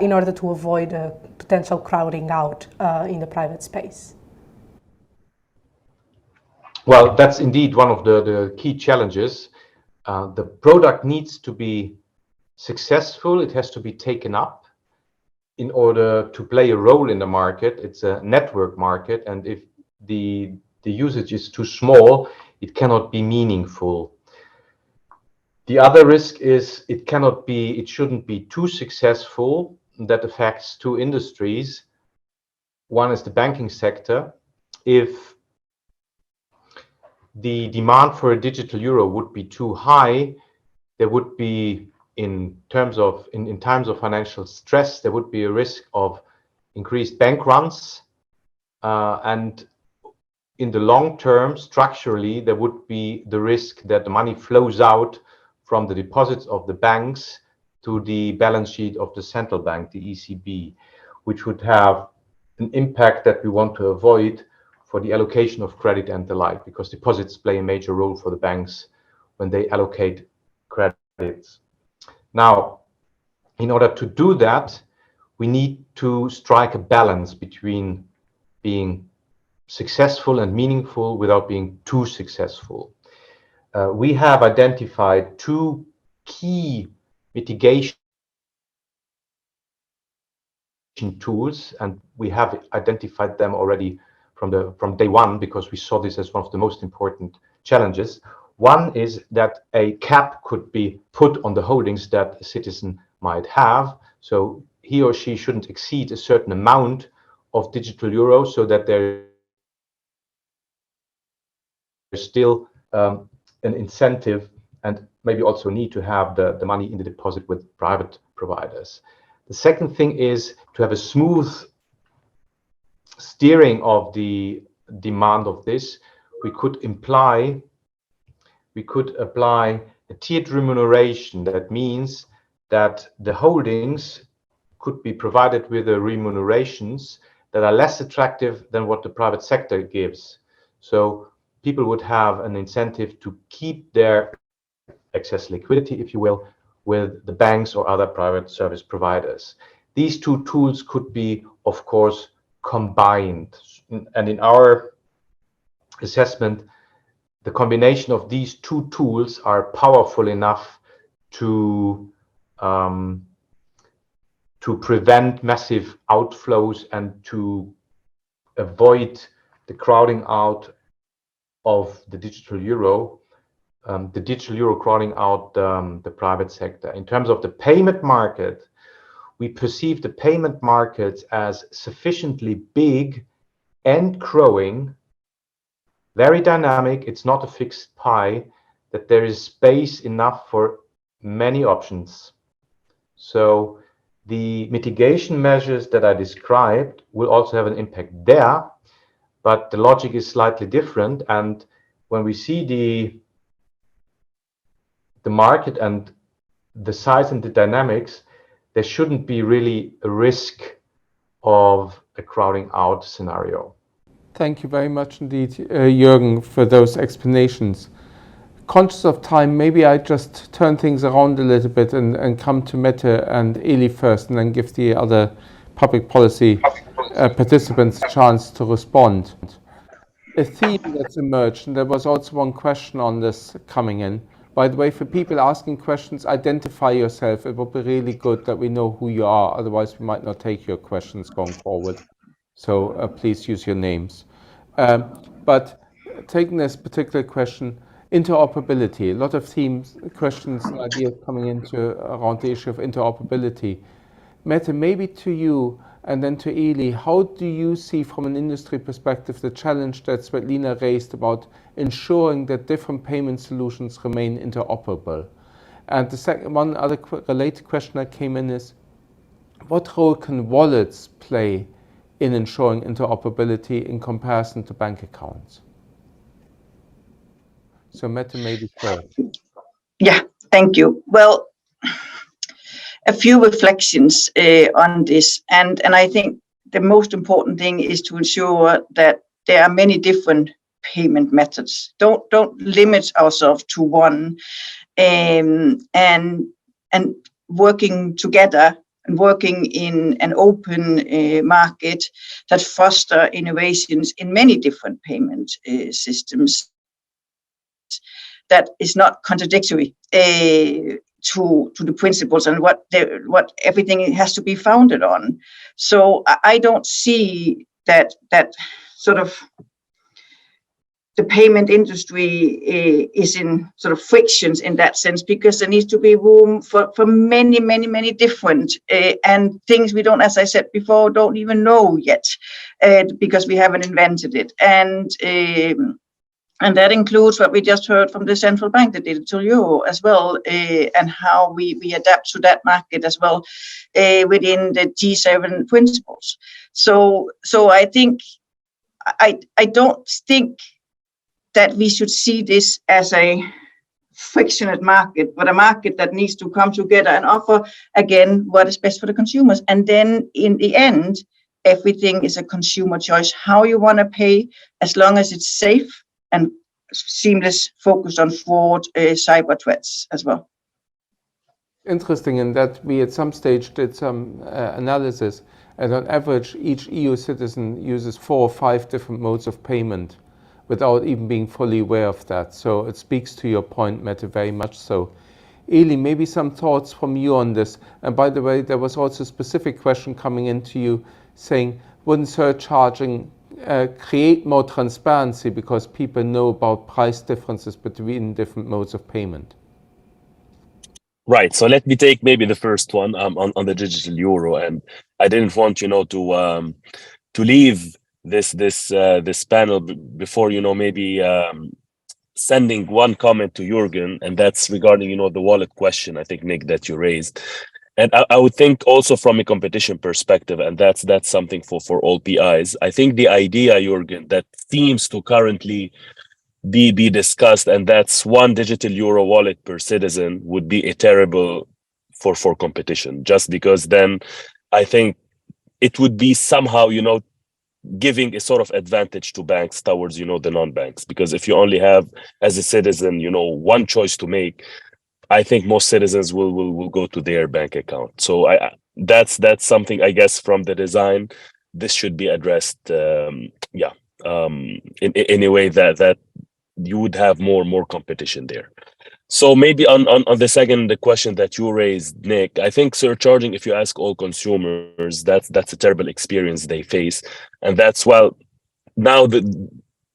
in order to avoid potential crowding out in the private space? Well, that's indeed one of the key challenges. The product needs to be successful. It has to be taken up in order to play a role in the market. It's a network market, and if the usage is too small, it cannot be meaningful. The other risk is it shouldn't be too successful. That affects two industries. One is the banking sector. If the demand for a digital euro would be too high, there would be, in times of financial stress, there would be a risk of increased bank runs, and in the long term, structurally, there would be the risk that the money flows out from the deposits of the banks to the balance sheet of the central bank, the ECB, which would have an impact that we want to avoid for the allocation of credit and the like, because deposits play a major role for the banks when they allocate credits. Now, in order to do that, we need to strike a balance between being successful and meaningful without being too successful. We have identified two key mitigation tools, and we have identified them already from day one, because we saw this as one of the most important challenges. One is that a cap could be put on the holdings that a citizen might have. So he or she shouldn't exceed a certain amount of digital euro, so that there is still an incentive and maybe also need to have the money in the deposit with private providers. The second thing is to have a smooth steering of the demand of this. We could apply a tiered remuneration. That means that the holdings could be provided with the remunerations that are less attractive than what the private sector gives. So people would have an incentive to keep their excess liquidity, if you will, with the banks or other private service providers. These two tools could be, of course, combined. And in our assessment, the combination of these two tools are powerful enough to prevent massive outflows and to avoid the crowding out of the digital euro crowding out the private sector. In terms of the payment market, we perceive the payment market as sufficiently big and growing, very dynamic. It's not a fixed pie, that there is space enough for many options. So the mitigation measures that I described will also have an impact there, but the logic is slightly different, and when we see the market and the size and the dynamics, there shouldn't be really a risk of a crowding out scenario. Thank you very much indeed, Jürgen, for those explanations. Conscious of time, maybe I just turn things around a little bit and come to Mette and Eli first, and then give the other public policy participants a chance to respond. A theme that's emerged, and there was also one question on this coming in. By the way, for people asking questions, identify yourself. It would be really good that we know who you are, otherwise we might not take your questions going forward. So please use your names. But taking this particular question, interoperability, a lot of themes, questions, and ideas coming into around the issue of interoperability. Mette, maybe to you and then to Eli, how do you see from an industry perspective the challenge that Svetlina raised about ensuring that different payment solutions remain interoperable? And the second, one other related question that came in is, what role can wallets play in ensuring interoperability in comparison to bank accounts? So Mette, maybe first. Yeah, thank you. Well, a few reflections on this, and I think the most important thing is to ensure that there are many different payment methods. Don't limit ourselves to one, and working together and working in an open market that foster innovations in many different payment systems. That is not contradictory to the principles and what everything has to be founded on. So I don't see that sort of the payment industry is in sort of frictions in that sense, because there needs to be room for many different and things we don't, as I said before, don't even know yet because we haven't invented it. And that includes what we just heard from the central bank, the digital euro as well, and how we adapt to that market as well within the G7 principles. So I think I don't think that we should see this as a frictionless market, but a market that needs to come together and offer, again, what is best for the consumers. And then in the end, everything is a consumer choice, how you want to pay, as long as it's safe and seamless, focused on fraud, cyber threats as well. Interesting in that we at some stage did some analysis, and on average each EU citizen uses 4 or 5 different modes of payment without even being fully aware of that. So it speaks to your point, Mette, very much so. Eli, maybe some thoughts from you on this. And by the way, there was also a specific question coming into you saying, wouldn't surcharging create more transparency because people know about price differences between different modes of payment? Right. So let me take maybe the first one on the digital euro, and I didn't want to leave this panel before maybe sending one comment to Jürgen, and that's regarding the wallet question, I think, Nick, that you raised. And I would think also from a competition perspective, and that's something for all PIs. I think the idea, Jürgen, that seems to currently be discussed, and that's one digital euro wallet per citizen, would be a terrible for competition, just because then I think it would be somehow giving a sort of advantage to banks towards the non-banks, because if you only have as a citizen one choice to make, I think most citizens will go to their bank account. So that's something, I guess, from the design, this should be addressed in a way that you would have more competition there. So maybe on the second question that you raised, Nick, I think surcharging, if you ask all consumers, that's a terrible experience they face. And that's, well, now the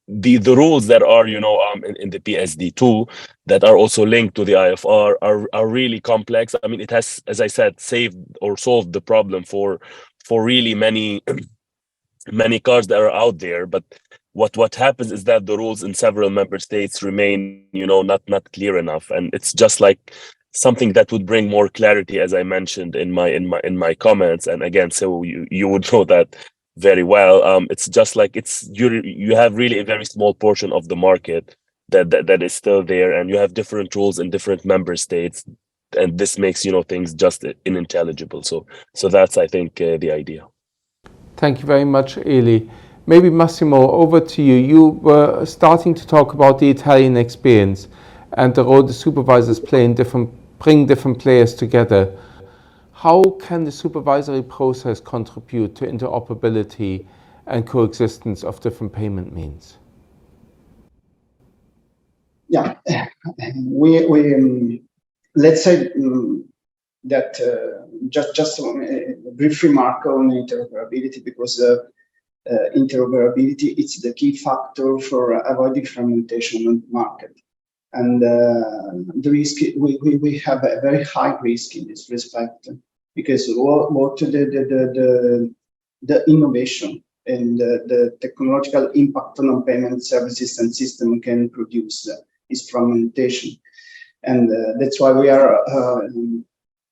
rules that are in the PSD2 that are also linked to the IFR are really complex. I mean, it has, as I said, saved or solved the problem for really many cards that are out there, but what happens is that the rules in several member states remain not clear enough, and it's just like something that would bring more clarity, as I mentioned in my comments. And again, so you would know that very well. It's just like you have really a very small portion of the market that is still there, and you have different rules in different member states, and this makes things just unintelligible. So that's, I think, the idea. Thank you very much, Eli. Maybe Massimo, over to you. You were starting to talk about the Italian experience and the role the supervisors play in bring different players together. How can the supervisory process contribute to interoperability and coexistence of different payment means? Yeah, we let's say that just a brief remark on interoperability, because interoperability is the key factor for avoiding fragmentation on the market. And the risk, we have a very high risk in this respect, because what the innovation and the technological impact on payment services and system can produce is fragmentation. And that's why we are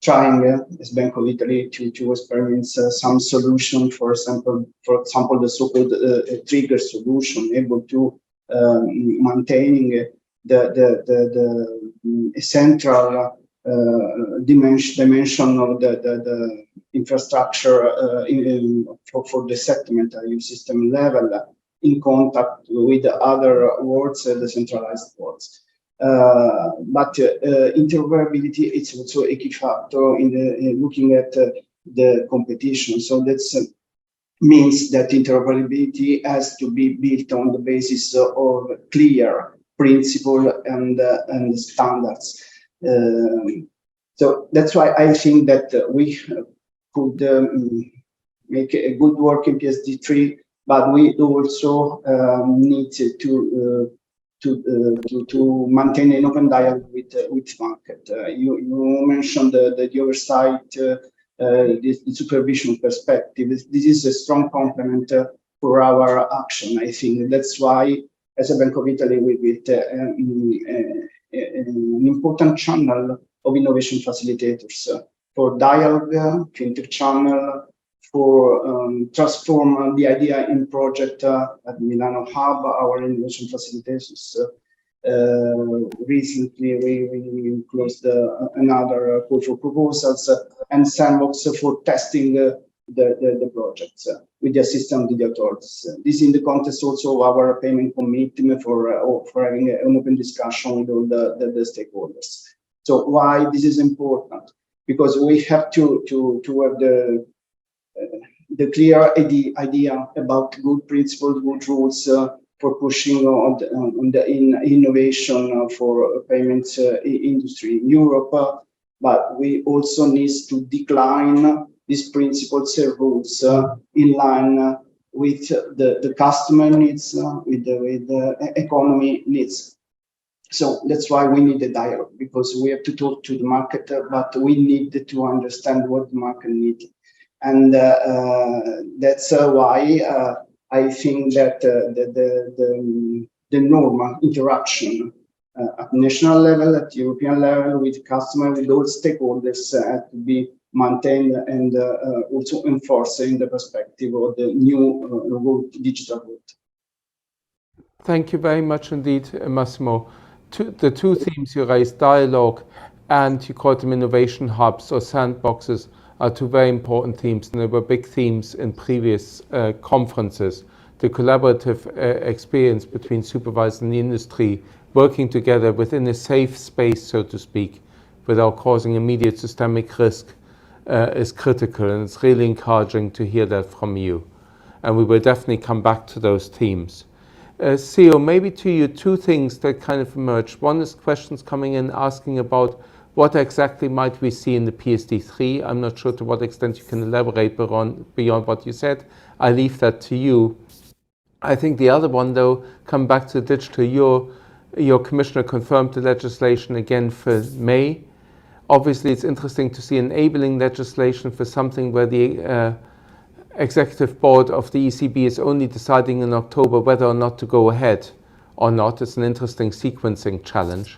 trying, as Bank of Italy, to experiment some solution. For example, the so-called trigger solution, able to maintaining the central dimension of the infrastructure for the settlement system level, in contact with the other worlds, the centralized worlds. But interoperability is also a key factor in looking at the competition. So that's means that interoperability has to be built on the basis of clear principle and standards. So that's why I think that we could make a good work in PSD3, but we also need to maintain an open dialogue with market. You mentioned the oversight, the supervision perspective. This is a strong complement for our action. I think that's why, as a Bank of Italy, we built an important channel of innovation facilitators for dialogue, to inter-channel, for transform the idea in project at Milano Hub, our innovation facilitators. Recently, we closed another call for proposals and sandbox for testing the projects with the assistance of the authorities. This is in the context also of our payment commitment for having an open discussion with all the stakeholders. So why this is important? Because we have to have the clear idea about good principles, good rules for pushing on the innovation for payments industry in Europe, but we also need to decline these principles and rules in line with the customer needs, with the economy needs. So that's why we need a dialogue, because we have to talk to the market, but we need to understand what the market needs. And that's why I think that the normal interaction at national level, at European level, with customers, with all stakeholders, have to be maintained and also enforced in the perspective of the new digital world. Thank you very much indeed, Massimo. The two themes you raised, dialogue and you call them innovation hubs or sandboxes, are two very important themes, and they were big themes in previous conferences. The collaborative experience between supervisors and the industry working together within a safe space, so to speak, without causing immediate systemic risk is critical, and it's really encouraging to hear that from you. And we will definitely come back to those themes. Theo, maybe to you, two things that kind of emerged. One is questions coming in asking about what exactly might we see in the PSD3. I'm not sure to what extent you can elaborate beyond what you said. I leave that to you. I think the other one, though, come back to digital euro. Your commissioner confirmed the legislation again for May. Obviously, it's interesting to see enabling legislation for something where the executive board of the ECB is only deciding in October whether or not to go ahead or not. It's an interesting sequencing challenge.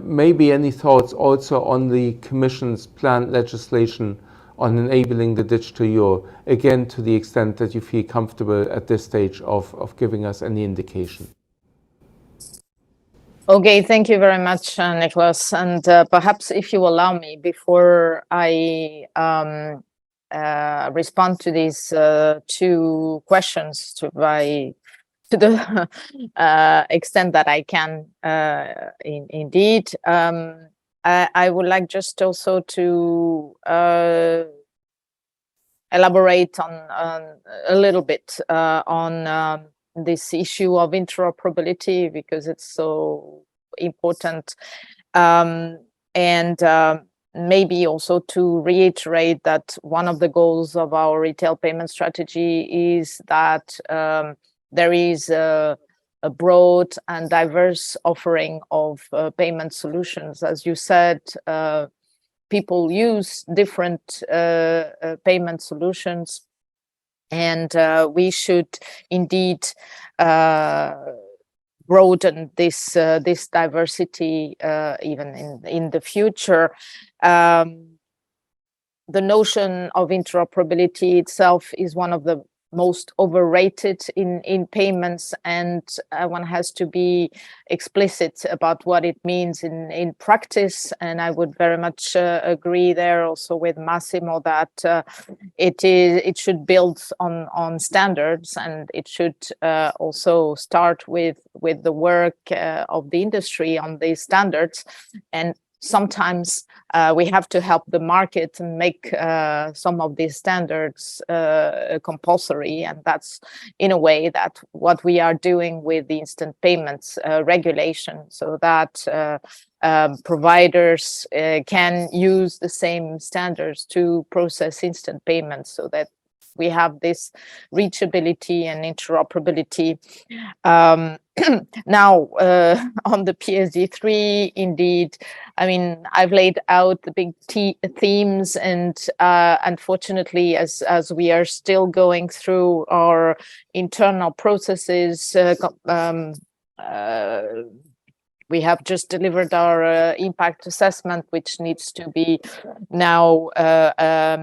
Maybe any thoughts also on the Commission's planned legislation on enabling the digital euro, again, to the extent that you feel comfortable at this stage of giving us any indication? Okay, thank you very much, Nicholas. And perhaps if you allow me, before I respond to these two questions to the extent that I can, indeed, I would like just also to elaborate on a little bit on this issue of interoperability, because it's so important, and maybe also to reiterate that one of the goals of our retail payment strategy is that there is a broad and diverse offering of payment solutions. As you said, people use different payment solutions, and we should indeed broaden this diversity even in the future. The notion of interoperability itself is one of the most overrated in payments, and one has to be explicit about what it means in practice. And I would very much agree there also with Massimo that it should build on standards, and it should also start with the work of the industry on these standards. And sometimes we have to help the market and make some of these standards compulsory, and that's in a way that what we are doing with the instant payments regulation, so that providers can use the same standards to process instant payments, so that we have this reachability and interoperability. Now, on the PSD3, indeed, I mean, I've laid out the big themes, and unfortunately, as we are still going through our internal processes, we have just delivered our impact assessment, which needs to be now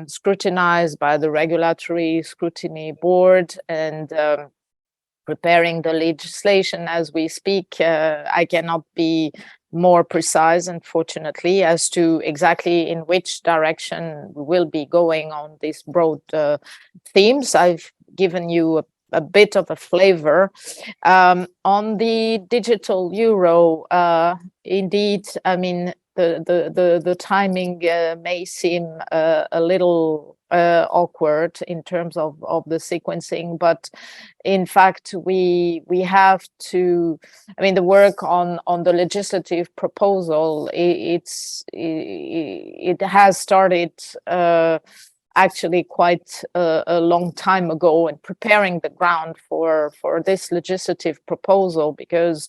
scrutinized by the regulatory scrutiny board, and preparing the legislation as we speak. I cannot be more precise, unfortunately, as to exactly in which direction we will be going on these broad themes. I've given you a bit of a flavor. On the digital euro, indeed, I mean, the timing may seem a little awkward in terms of the sequencing, but in fact we have to, I mean, the work on the legislative proposal, it has started actually quite a long time ago, and preparing the ground for this legislative proposal, because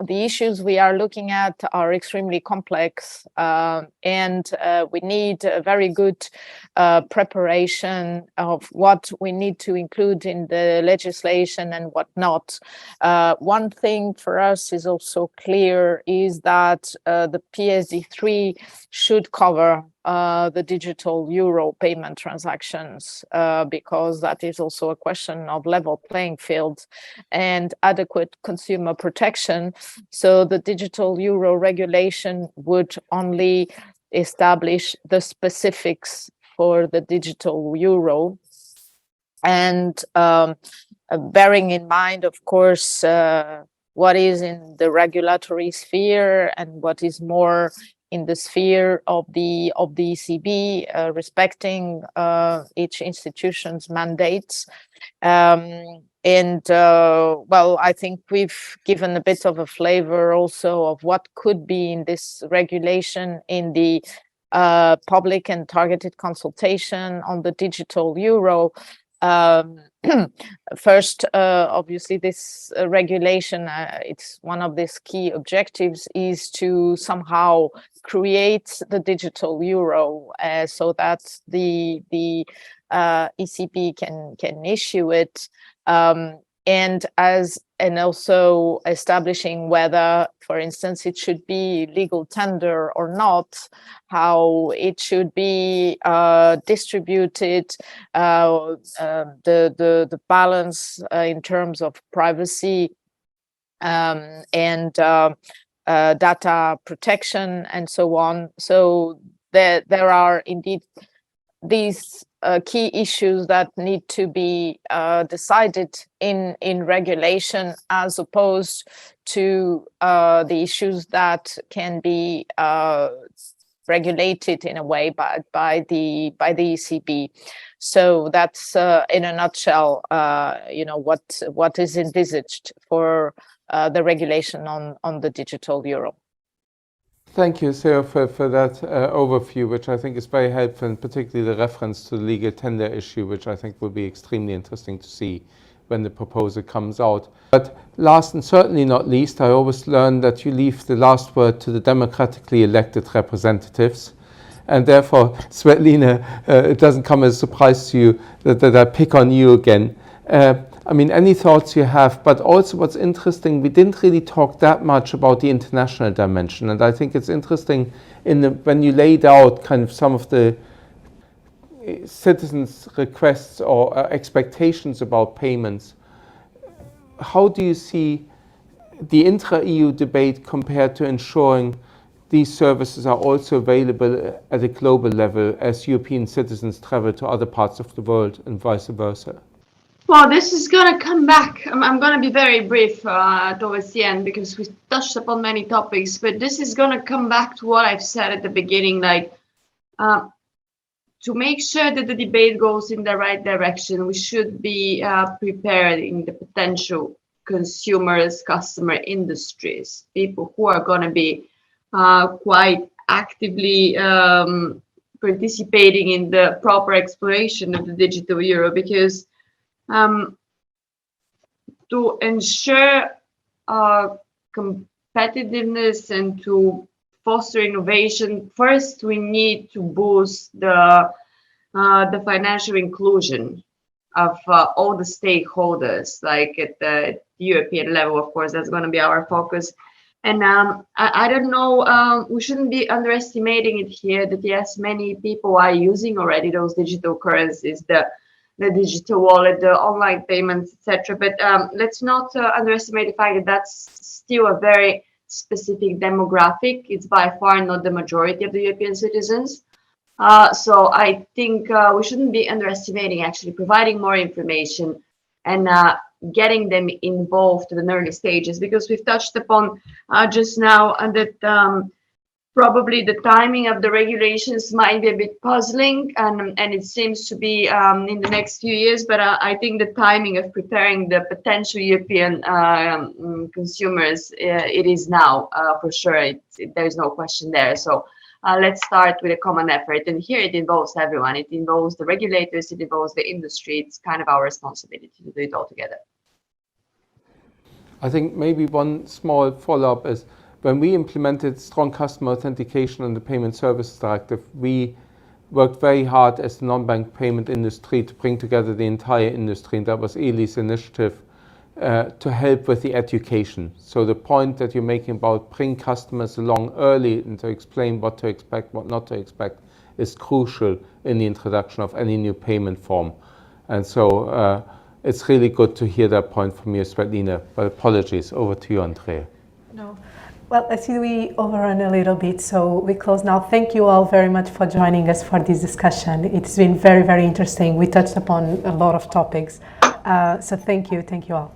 the issues we are looking at are extremely complex, and we need a very good preparation of what we need to include in the legislation and what not. One thing for us is also clear, is that the PSD3 should cover the digital euro payment transactions, because that is also a question of level playing field and adequate consumer protection. So the digital euro regulation would only establish the specifics for the digital euro, and bearing in mind, of course, what is in the regulatory sphere and what is more in the sphere of the ECB, respecting each institution's mandates. Well, I think we've given a bit of a flavor also of what could be in this regulation in the public and targeted consultation on the digital euro. First, obviously, this regulation, it's one of these key objectives, is to somehow create the digital euro, so that the ECB can issue it, and also establishing whether, for instance, it should be legal tender or not, how it should be distributed, the balance in terms of privacy and data protection and so on. So there are indeed these key issues that need to be decided in regulation, as opposed to the issues that can be regulated in a way by the ECB. So that's in a nutshell, what is envisaged for the regulation on the digital euro. Thank you, Theo, for that overview, which I think is very helpful, and particularly the reference to the legal tender issue, which I think will be extremely interesting to see when the proposal comes out. But last and certainly not least, I always learn that you leave the last word to the democratically elected representatives. And therefore, Svetlina, it doesn't come as a surprise to you that I pick on you again. I mean, any thoughts you have, but also what's interesting, we didn't really talk that much about the international dimension. And I think it's interesting when you laid out kind of some of the citizens' requests or expectations about payments. How do you see the intra-EU debate compared to ensuring these services are also available at a global level as European citizens travel to other parts of the world and vice versa? Well, this is going to come back. I'm going to be very brief towards the end because we touched upon many topics, but this is going to come back to what I've said at the beginning, like to make sure that the debate goes in the right direction, we should be prepared in the potential consumers, customer industries, people who are going to be quite actively participating in the proper exploration of the digital euro, because to ensure competitiveness and to foster innovation, first we need to boost the financial inclusion of all the stakeholders, like at the European level. Of course, that's going to be our focus. And I don't know, we shouldn't be underestimating it here that yes, many people are using already those digital currencies, the digital wallet, the online payments, etc. But let's not underestimate the fact that that's still a very specific demographic. It's by far not the majority of the European citizens. So I think we shouldn't be underestimating actually providing more information and getting them involved in the early stages, because we've touched upon just now that probably the timing of the regulations might be a bit puzzling, and it seems to be in the next few years, but I think the timing of preparing the potential European consumers, it is now for sure. There's no question there. So let's start with a common effort, and here it involves everyone. It involves the regulators, it involves the industry. It's kind of our responsibility to do it all together. I think maybe one small follow-up is, when we implemented strong customer authentication in the Payment Services Directive, we worked very hard as the non-bank payment industry to bring together the entire industry, and that was Eli's initiative to help with the education. So the point that you're making about bring customers along early and to explain what to expect, what not to expect, is crucial in the introduction of any new payment form. And so it's really good to hear that point from you, Svetlina. But apologies, over to you, Andrea. No. Well, I see we overrun a little bit, so we close now. Thank you all very much for joining us for this discussion. It's been very, very interesting. We touched upon a lot of topics. So thank you all.